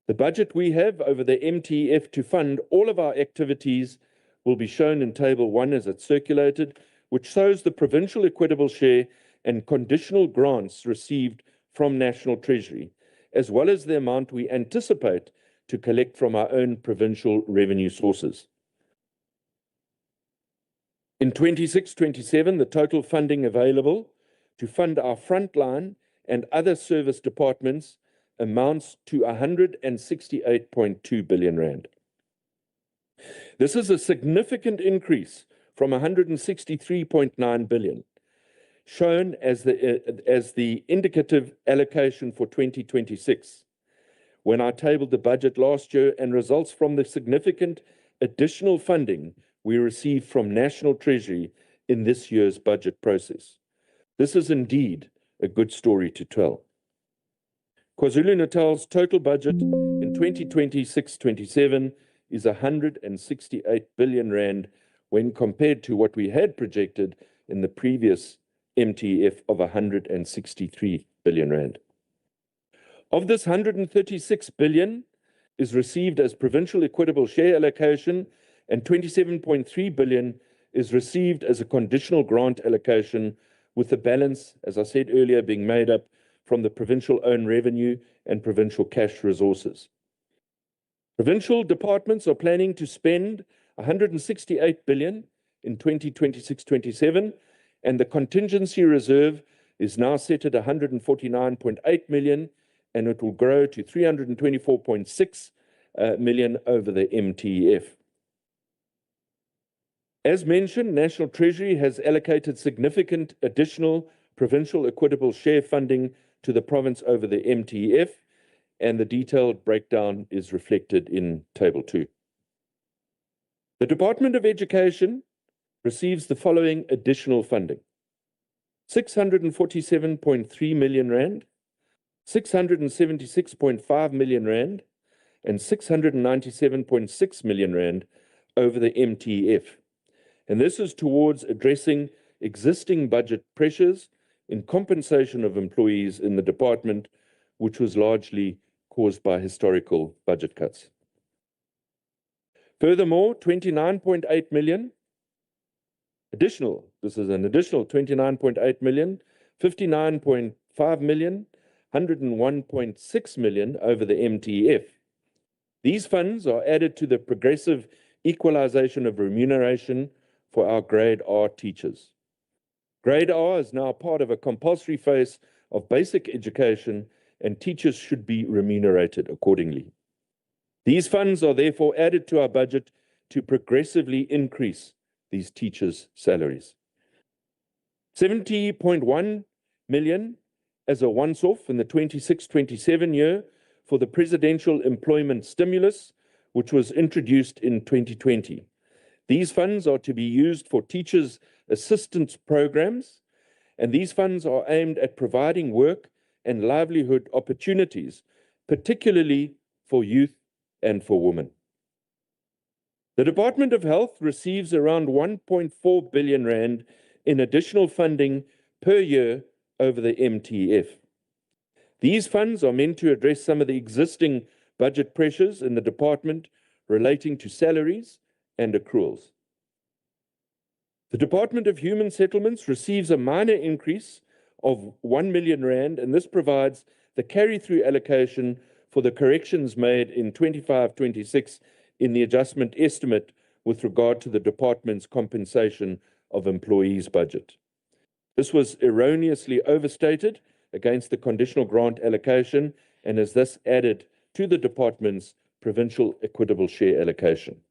The budget we have over the MTEF to fund all of our activities will be shown in Table 1 as it's circulated, which shows the provincial equitable share and conditional grants received from National Treasury, as well as the amount we anticipate to collect from our own provincial revenue sources. In 26-27, the total funding available to fund our frontline and other service departments amounts to 168.2 billion rand. This is a significant increase from 163.9 billion, shown as the indicative allocation for 2026, when I tabled the budget last year, and results from the significant additional funding we received from National Treasury in this year's budget process. This is indeed a good story to tell. KwaZulu-Natal's total budget in 2026-27 is 168 billion rand when compared to what we had projected in the previous MTEF of 163 billion rand. Of this, 136 billion is received as provincial equitable share allocation, and 27.3 billion is received as a conditional grant allocation, with the balance, as I said earlier, being made up from the provincial own revenue and provincial cash resources. Provincial departments are planning to spend 168 billion in 2026-27, and the contingency reserve is now set at 149.8 million, and it will grow to 324.6 million over the MTEF. As mentioned, National Treasury has allocated significant additional provincial equitable share funding to the province over the MTF, and the detailed breakdown is reflected in Table 2. The Department of Education receives the following additional funding: 647.3 million rand, 676.5 million rand, and 697.6 million rand over the MTF. And this is towards addressing existing budget pressures in compensation of employees in the department, which was largely caused by historical budget cuts. Furthermore, 29.8 million additional, this is an additional 29.8 million, 59.5 million, 101.6 million over the MTF. These funds are added to the progressive equalization of remuneration for our Grade R teachers. Grade R is now part of a compulsory phase of basic education, and teachers should be remunerated accordingly. These funds are therefore added to our budget to progressively increase these teachers' salaries. 70.1 million as a once-off in the 26-27 year for the Presidential Employment Stimulus, which was introduced in 2020. These funds are to be used for teachers' assistance programs, and these funds are aimed at providing work and livelihood opportunities, particularly for youth and for women. The Department of Health receives around 1.4 billion rand in additional funding per year over the MTF. These funds are meant to address some of the existing budget pressures in the department relating to salaries and accruals. The Department of Human Settlements receives a minor increase of 1 million rand, and this provides the carry-through allocation for the corrections made in 25-26 in the adjustment estimate with regard to the department's compensation of employees' budget. This was erroneously overstated against the conditional grant allocation and is thus added to the department's provincial equitable share allocation.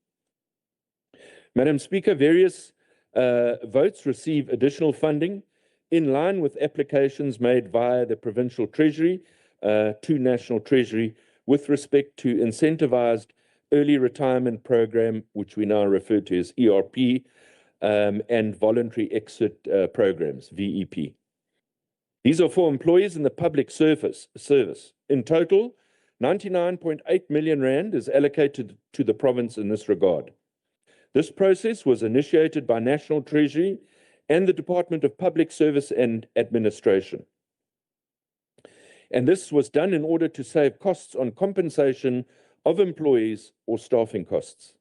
Madam Speaker, various votes receive additional funding in line with applications made via the Provincial Treasury to National Treasury with respect to incentivized early retirement program, which we now refer to as ERP, and voluntary exit programs, VEP. These are for employees in the public service. In total, 99.8 million rand is allocated to the province in this regard. This process was initiated by National Treasury and the Department of Public Service and Administration. And this was done in order to save costs on compensation of employees or staffing costs.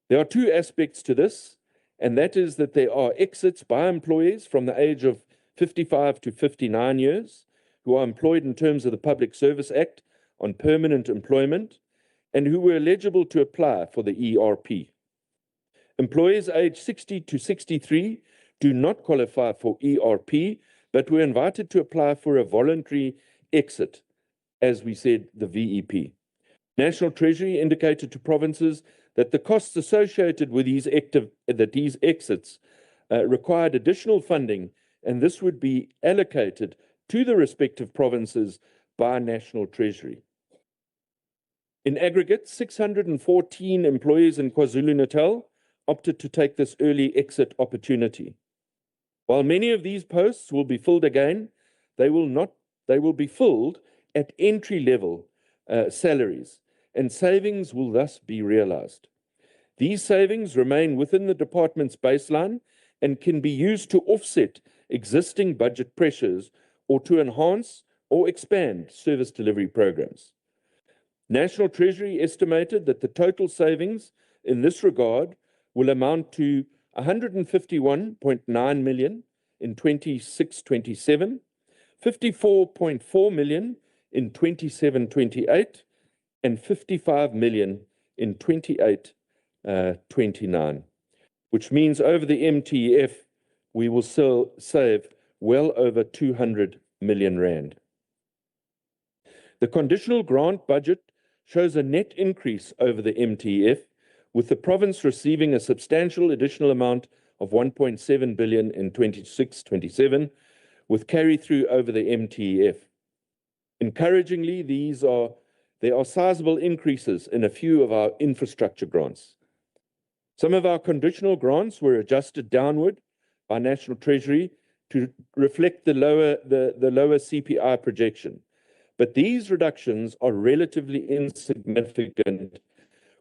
There are two aspects to this, and that is that there are exits by employees from the age of 55 to 59 years who are employed in terms of the Public Service Act on permanent employment and who were eligible to apply for the ERP. Employees aged 60 to 63 do not qualify for ERP, but were invited to apply for a voluntary exit, as we said, the VEP. National Treasury indicated to provinces that the costs associated with these exits required additional funding, and this would be allocated to the respective provinces by National Treasury. In aggregate, 614 employees in KwaZulu-Natal opted to take this early exit opportunity. While many of these posts will be filled again, they will be filled at entry-level salaries, and savings will thus be realized. These savings remain within the department's baseline and can be used to offset existing budget pressures or to enhance or expand service delivery programs. National Treasury estimated that the total savings in this regard will amount to 151.9 million in 26-27, 54.4 million in 27-28, and 55 million in 28-29, which means over the MTF, we will still save well over 200 million rand. The conditional grant budget shows a net increase over the MTF, with the province receiving a substantial additional amount of 1.7 billion in 26-27, with carry-through over the MTEF. Encouragingly, there are sizable increases in a few of our infrastructure grants. Some of our conditional grants were adjusted downward by National Treasury to reflect the lower CPI projection. But these reductions are relatively insignificant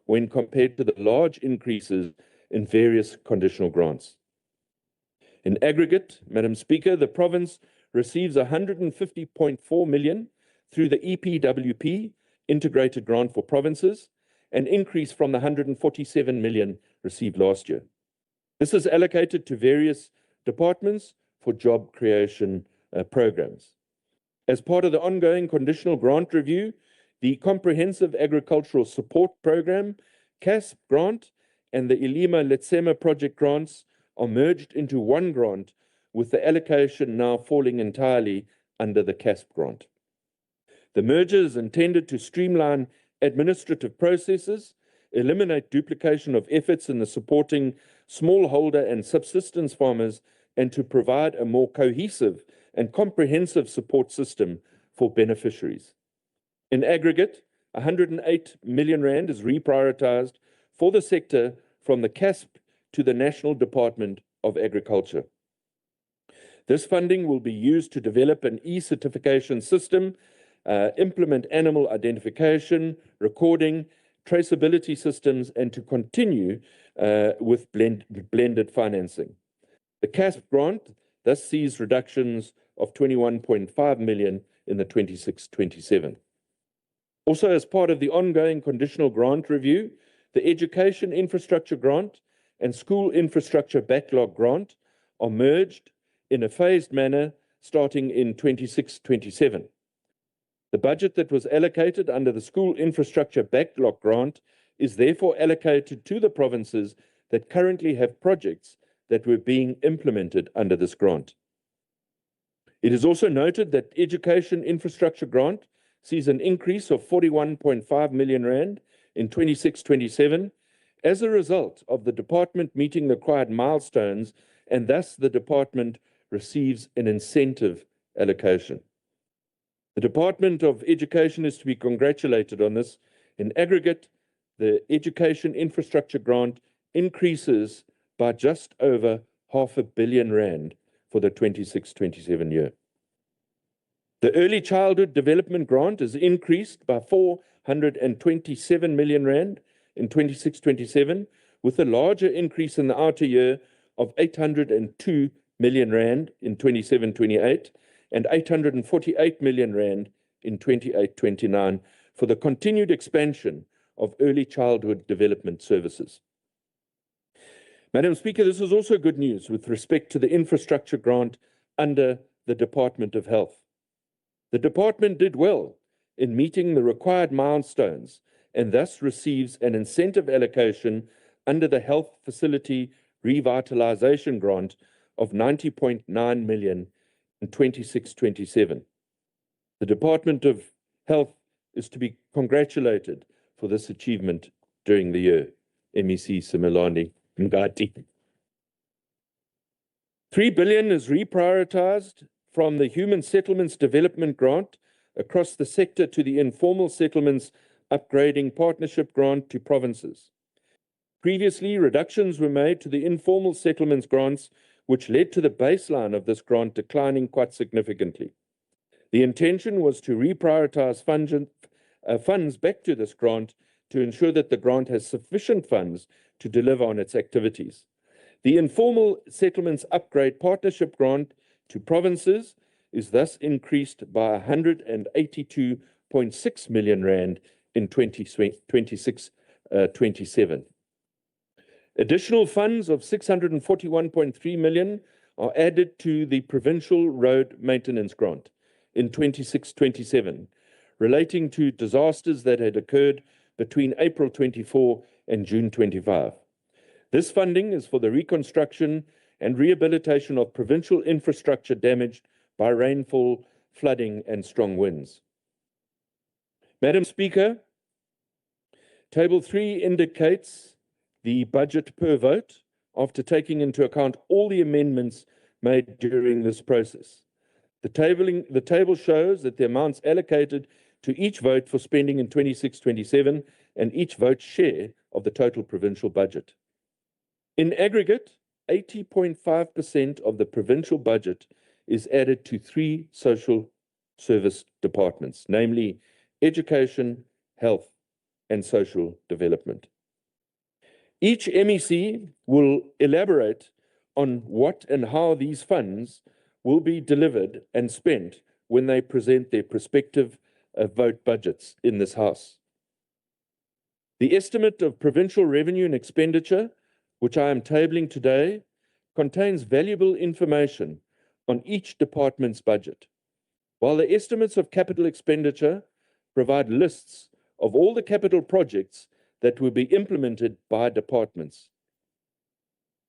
when compared to the large increases in various conditional grants. In aggregate, Madam Speaker, the province receives 150.4 million through the EPWP, Integrated Grant for Provinces, an increase from the 147 million received last year. This is allocated to various departments for job creation programs. As part of the ongoing conditional grant review, the Comprehensive Agricultural Support Program, CASP grant, and the Ilima Letsema project grants are merged into one grant, with the allocation now falling entirely under the CASP grant. The merger is intended to streamline administrative processes, eliminate duplication of efforts in the supporting smallholder and subsistence farmers, and to provide a more cohesive and comprehensive support system for beneficiaries. In aggregate, 108 million rand is reprioritized for the sector from the CASP to the National Department of Agriculture. This funding will be used to develop an e-certification system, implement animal identification, recording, traceability systems, and to continue with blended financing. The CASP grant thus sees reductions of 21.5 million in the 26-27. Also, as part of the ongoing conditional grant review, the Education Infrastructure Grant and School Infrastructure Backlog Grant are merged in a phased manner starting in 26-27. The budget that was allocated under the School Infrastructure Backlog Grant is therefore allocated to the provinces that currently have projects that were being implemented under this grant. It is also noted that Education Infrastructure Grant sees an increase of 41.5 million rand in 26-27 as a result of the department meeting the required milestones, and thus the department receives an incentive allocation. The Department of Education is to be congratulated on this. In aggregate, the Education Infrastructure Grant increases by just over R500 million for the 26-27 year. The Early Childhood Development Grant is increased by 427 million rand in 26-27, with a larger increase in the outer year of 802 million rand in 27-28 and 848 million rand in 28-29 for the continued expansion of early childhood development services. Madam Speaker, this is also good news with respect to the infrastructure grant under the Department of Health. The department did well in meeting the required milestones and thus receives an incentive allocation under the Health Facility Revitalization Grant of 90.9 million in 26-27. The Department of Health is to be congratulated for this achievement during the year. MEC Similani Ngati. 3 billion is reprioritized from the Human Settlements Development Grant across the sector to the Informal Settlements Upgrading Partnership Grant to provinces. Previously, reductions were made to the informal settlements grants, which led to the baseline of this grant declining quite significantly. The intention was to reprioritize funds back to this grant to ensure that the grant has sufficient funds to deliver on its activities. The Informal Settlements Upgrade Partnership Grant to provinces is thus increased by 182.6 million rand in 26-27. Additional funds of 641.3 million are added to the Provincial Road Maintenance Grant in 26-27, relating to disasters that had occurred between April 24 and June 25. This funding is for the reconstruction and rehabilitation of provincial infrastructure damaged by rainfall, flooding, and strong winds. Madam Speaker, Table 3 indicates the budget per vote after taking into account all the amendments made during this process. The table shows that the amounts allocated to each vote for spending in 26-27 and each vote's share of the total provincial budget. In aggregate, 80.5% of the provincial budget is added to 3 social service departments, namely education, health, and social development. Each MEC will elaborate on what and how these funds will be delivered and spent when they present their prospective vote budgets in this House. The estimate of provincial revenue and expenditure, which I am tabling today, contains valuable information on each department's budget, while the estimates of capital expenditure provide lists of all the capital projects that will be implemented by departments.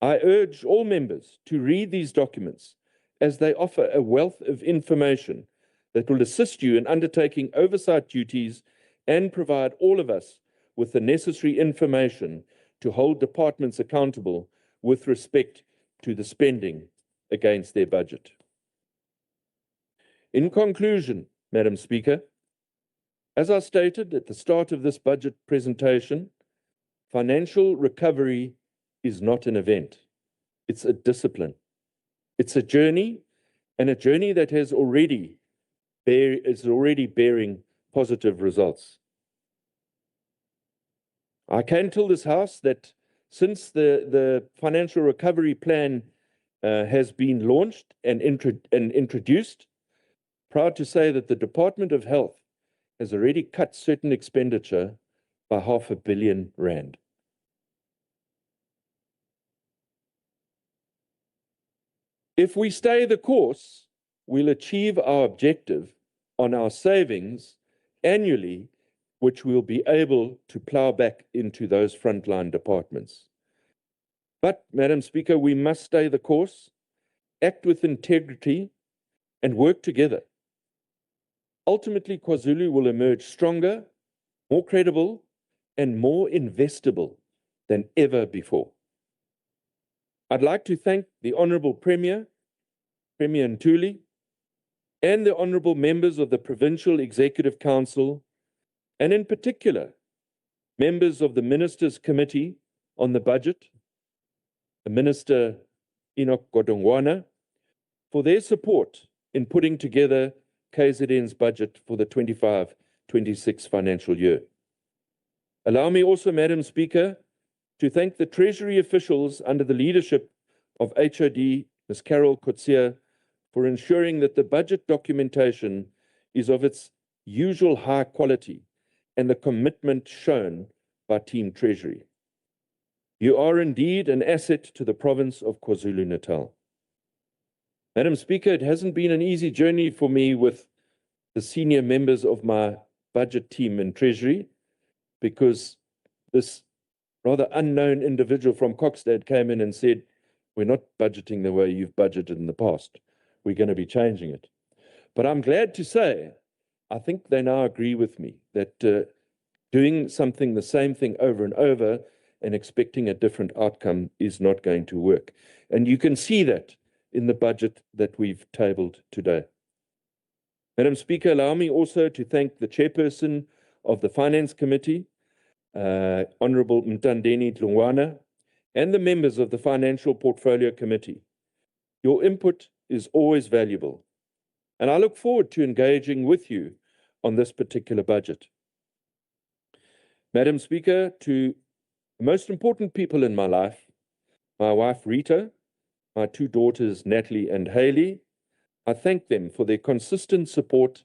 I urge all members to read these documents as they offer a wealth of information that will assist you in undertaking oversight duties and provide all of us with the necessary information to hold departments accountable with respect to the spending against their budget. In conclusion, Madam Speaker, as I stated at the start of this budget presentation, financial recovery is not an event. It's a discipline. It's a journey, and a journey that is already bearing positive results. I can tell this House that since the financial recovery plan has been launched and introduced, proud to say that the Department of Health has already cut certain expenditure by R500 million. If we stay the course, we'll achieve our objective on our savings annually, which we'll be able to plow back into those frontline departments. But, Madam Speaker, we must stay the course, act with integrity, and work together. Ultimately, KwaZulu will emerge stronger, more credible, and more investable than ever before. I'd like to thank the Honourable Premier Ntuli, and the Honourable members of the Provincial Executive Council, and in particular, members of the Ministers' Committee on the Budget, the Minister Enoch Godongwana, for their support in putting together KZN's budget for the 25-26 financial year. Allow me also, Madam Speaker, to thank the Treasury officials under the leadership of HOD Ms. Carol Kotsia for ensuring that the budget documentation is of its usual high quality and the commitment shown by Team Treasury. You are indeed an asset to the province of KwaZulu-Natal. Madam Speaker, it hasn't been an easy journey for me with the senior members of my budget team in Treasury, because this rather unknown individual from Kokstad came in and said, we're not budgeting the way you've budgeted in the past. We're going to be changing it. But I'm glad to say, I think they now agree with me that doing something, the same thing over and over and expecting a different outcome is not going to work. And you can see that in the budget that we've tabled today. Madam Speaker, allow me also to thank the chairperson of the Finance Committee, Honourable Mtandeni Dlungwana, and the members of the Financial Portfolio Committee. Your input is always valuable, and I look forward to engaging with you on this particular budget. Madam Speaker, to the most important people in my life, my wife Rita, my 2 daughters Natalie and Hayley, I thank them for their consistent support,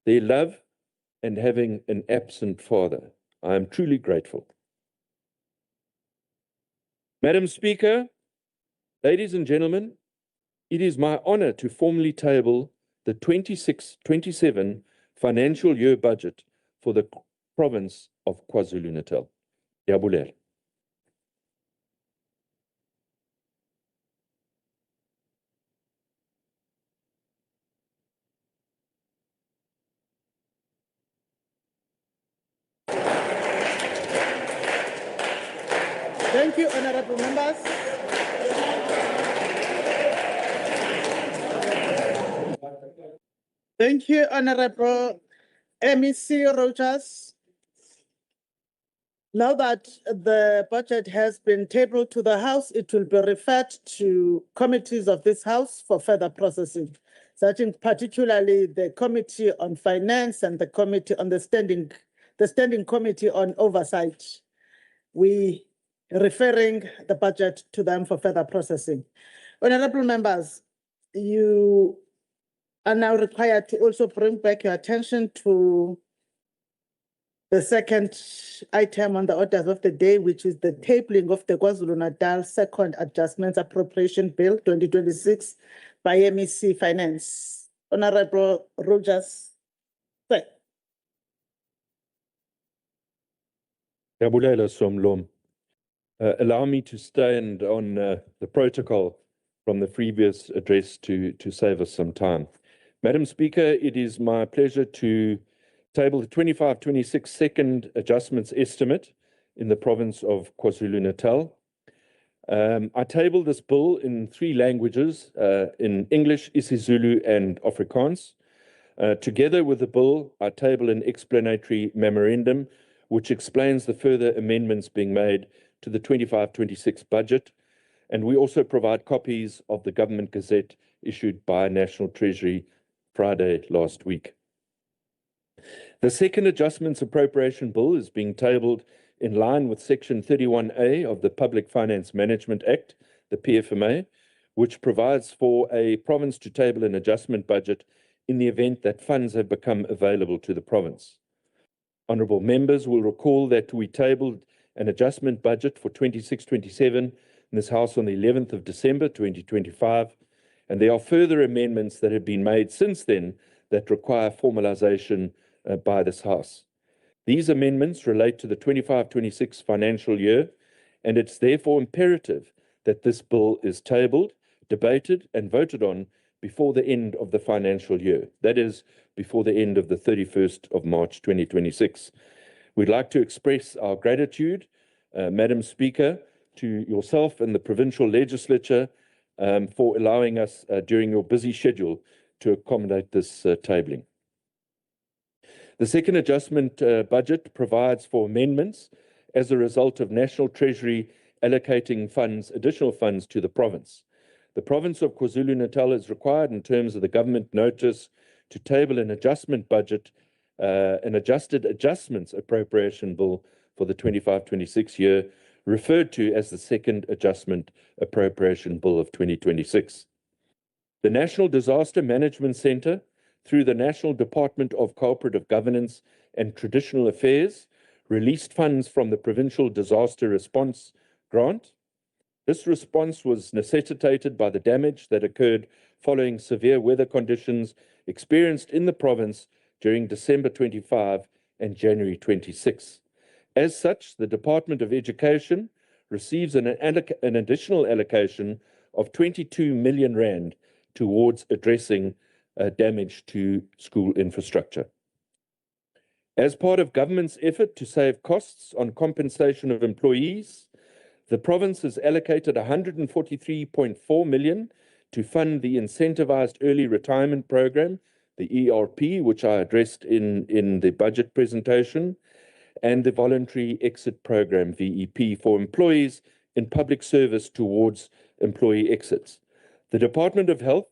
their love, and having an absent father. I am truly grateful. Madam Speaker, ladies and gentlemen, it is my honor to formally table the 26-27 financial year budget for the province of KwaZulu-Natal. Yabulela. Thank Thank you, honorable members. Thank you, Honorable MEC Rogers. Now that the budget has been tabled to the House, it will be referred to committees of this House for further processing, such in particularly the Committee on Finance and the Committee on the Standing Committee on Oversight. We referring the budget to them for further processing. Honorable members, you are now required to also bring back your attention to the second item on the orders of the day, which is the tabling of the KwaZulu-Natal Second Adjustments Appropriation Bill 2026 by MEC Finance. Honorable Rogers. Sir. Yabulela Somlom. Allow me to stand on the protocol from the previous address to save us some time. Madam Speaker, it is my pleasure to table the 25-26 second adjustments estimate in the province of KwaZulu-Natal. I tabled this bill in 3 languages, in English, isiZulu, and Afrikaans. Together with the bill, I table an explanatory memorandum which explains the further amendments being made to the 25-26 budget, and we also provide copies of the Government Gazette issued by National Treasury Friday last week. The second adjustments appropriation bill is being tabled in line with Section 31A of the Public Finance Management Act, the PFMA, which provides for a province to table an adjustment budget in the event that funds have become available to the province. Honourable members will recall that we tabled an adjustment budget for 26-27 in this House on the 11th of December 2025, and there are further amendments that have been made since then that require formalization by this House. These amendments relate to the 25-26 financial year, and it's therefore imperative that this bill is tabled, debated, and voted on before the end of the financial year. That is, before the end of the 31st of March 2026. We'd like to express our gratitude, Madam Speaker, to yourself and the provincial legislature for allowing us during your busy schedule to accommodate this tabling. The second adjustment budget provides for amendments as a result of National Treasury allocating funds, additional funds to the province. The province of KwaZulu-Natal is required in terms of the government notice to table an adjustment budget, an adjusted adjustments appropriation bill for the 25-26 year, referred to as the second adjustment appropriation bill of 2026. The National Disaster Management Centre, through the National Department of Cooperative Governance and Traditional Affairs, released funds from the Provincial Disaster Response Grant. This response was necessitated by the damage that occurred following severe weather conditions experienced in the province during December 25 and January 26. As such, the Department of Education receives an additional allocation of 22 million rand towards addressing damage to school infrastructure. As part of government's effort to save costs on compensation of employees, the province has allocated 143.4 million to fund the Incentivized Early Retirement Program, the ERP, which I addressed in the budget presentation, and the Voluntary Exit Program, VEP, for employees in public service towards employee exits. The Department of Health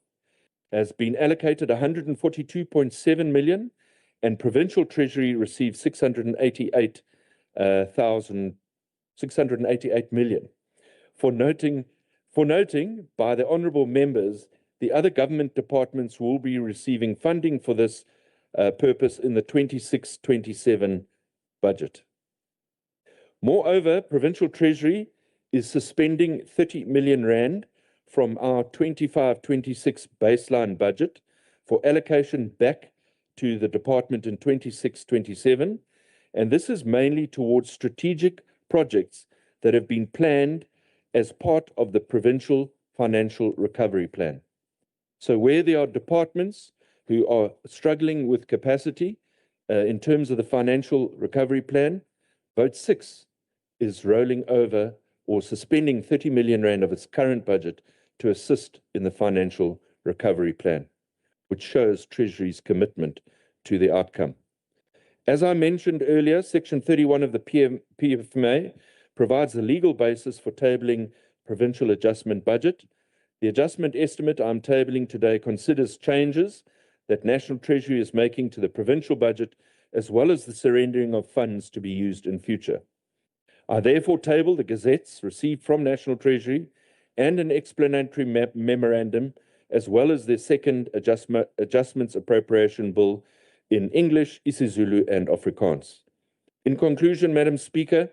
has been allocated 142.7 million, and Provincial Treasury received 688 million. For noting by the honourable members, the other government departments will be receiving funding for this purpose in the 26-27 budget. Moreover, Provincial Treasury is suspending 30 million rand from our 25-26 baseline budget for allocation back to the department in 26-27, and this is mainly towards strategic projects that have been planned as part of the Provincial Financial Recovery Plan. So where there are departments who are struggling with capacity in terms of the Financial Recovery Plan, Vote 6 is rolling over or suspending 30 million rand of its current budget to assist in the financial recovery plan, which shows Treasury's commitment to the outcome. As I mentioned earlier, Section 31 of the PFMA provides the legal basis for tabling provincial adjustment budget. The adjustment estimate I'm tabling today considers changes that National Treasury is making to the provincial budget, as well as the surrendering of funds to be used in future. I therefore table the gazettes received from National Treasury and an explanatory memorandum, as well as their second adjustments appropriation bill in English, isiZulu, and Afrikaans. In conclusion, Madam Speaker,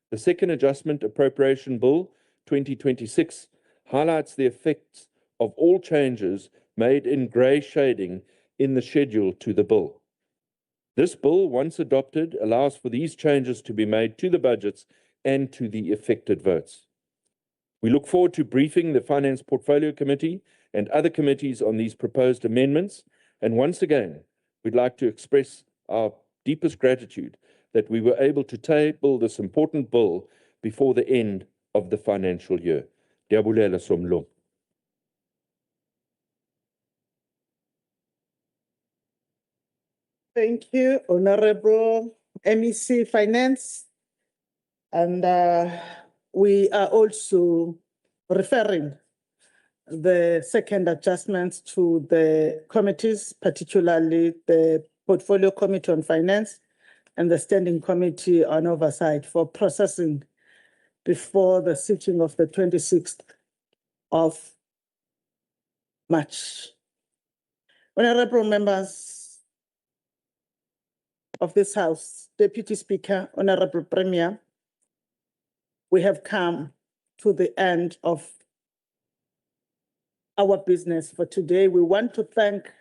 the second adjustment appropriation bill 2026 highlights the effects of all changes made in grey shading in the schedule to the bill. This bill, once adopted, allows for these changes to be made to the budgets and to the affected votes. We look forward to briefing the Finance Portfolio Committee and other committees on these proposed amendments. And once again, we'd like to express our deepest gratitude that we were able to table this important bill before the end of the financial year. Diabulela Somlo. Thank you, Honorable MEC Finance. And we are also referring the second adjustments to the committees, particularly the Portfolio Committee on Finance and the Standing Committee on Oversight, for processing before the sitting of the 26th of March. Honorable members of this House, Deputy Speaker, Honorable Premier, we have come to the end of our business for today. We want to thank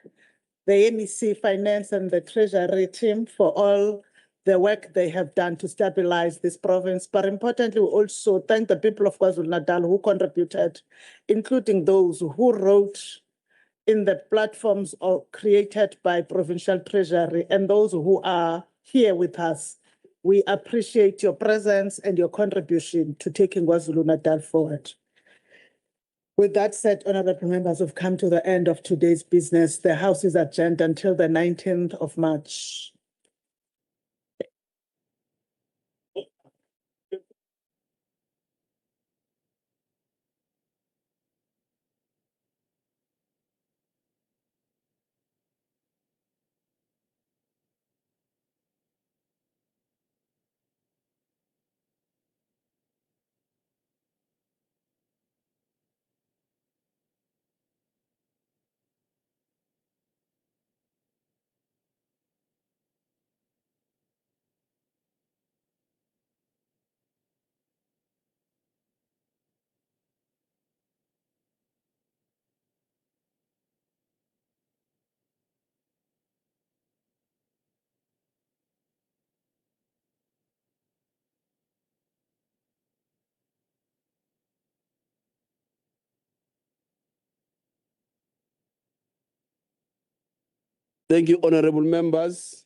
the MEC Finance and the Treasury team for all the work they have done to stabilize this province. But importantly, we also thank the people of KwaZulu-Natal who contributed, including those who wrote in the platforms created by Provincial Treasury and those who are here with us. We appreciate your presence and your contribution to taking KwaZulu-Natal forward. With that said, honorable members, we've come to the end of today's business. The House is adjourned until the 19th of March. Thank you, honorable members.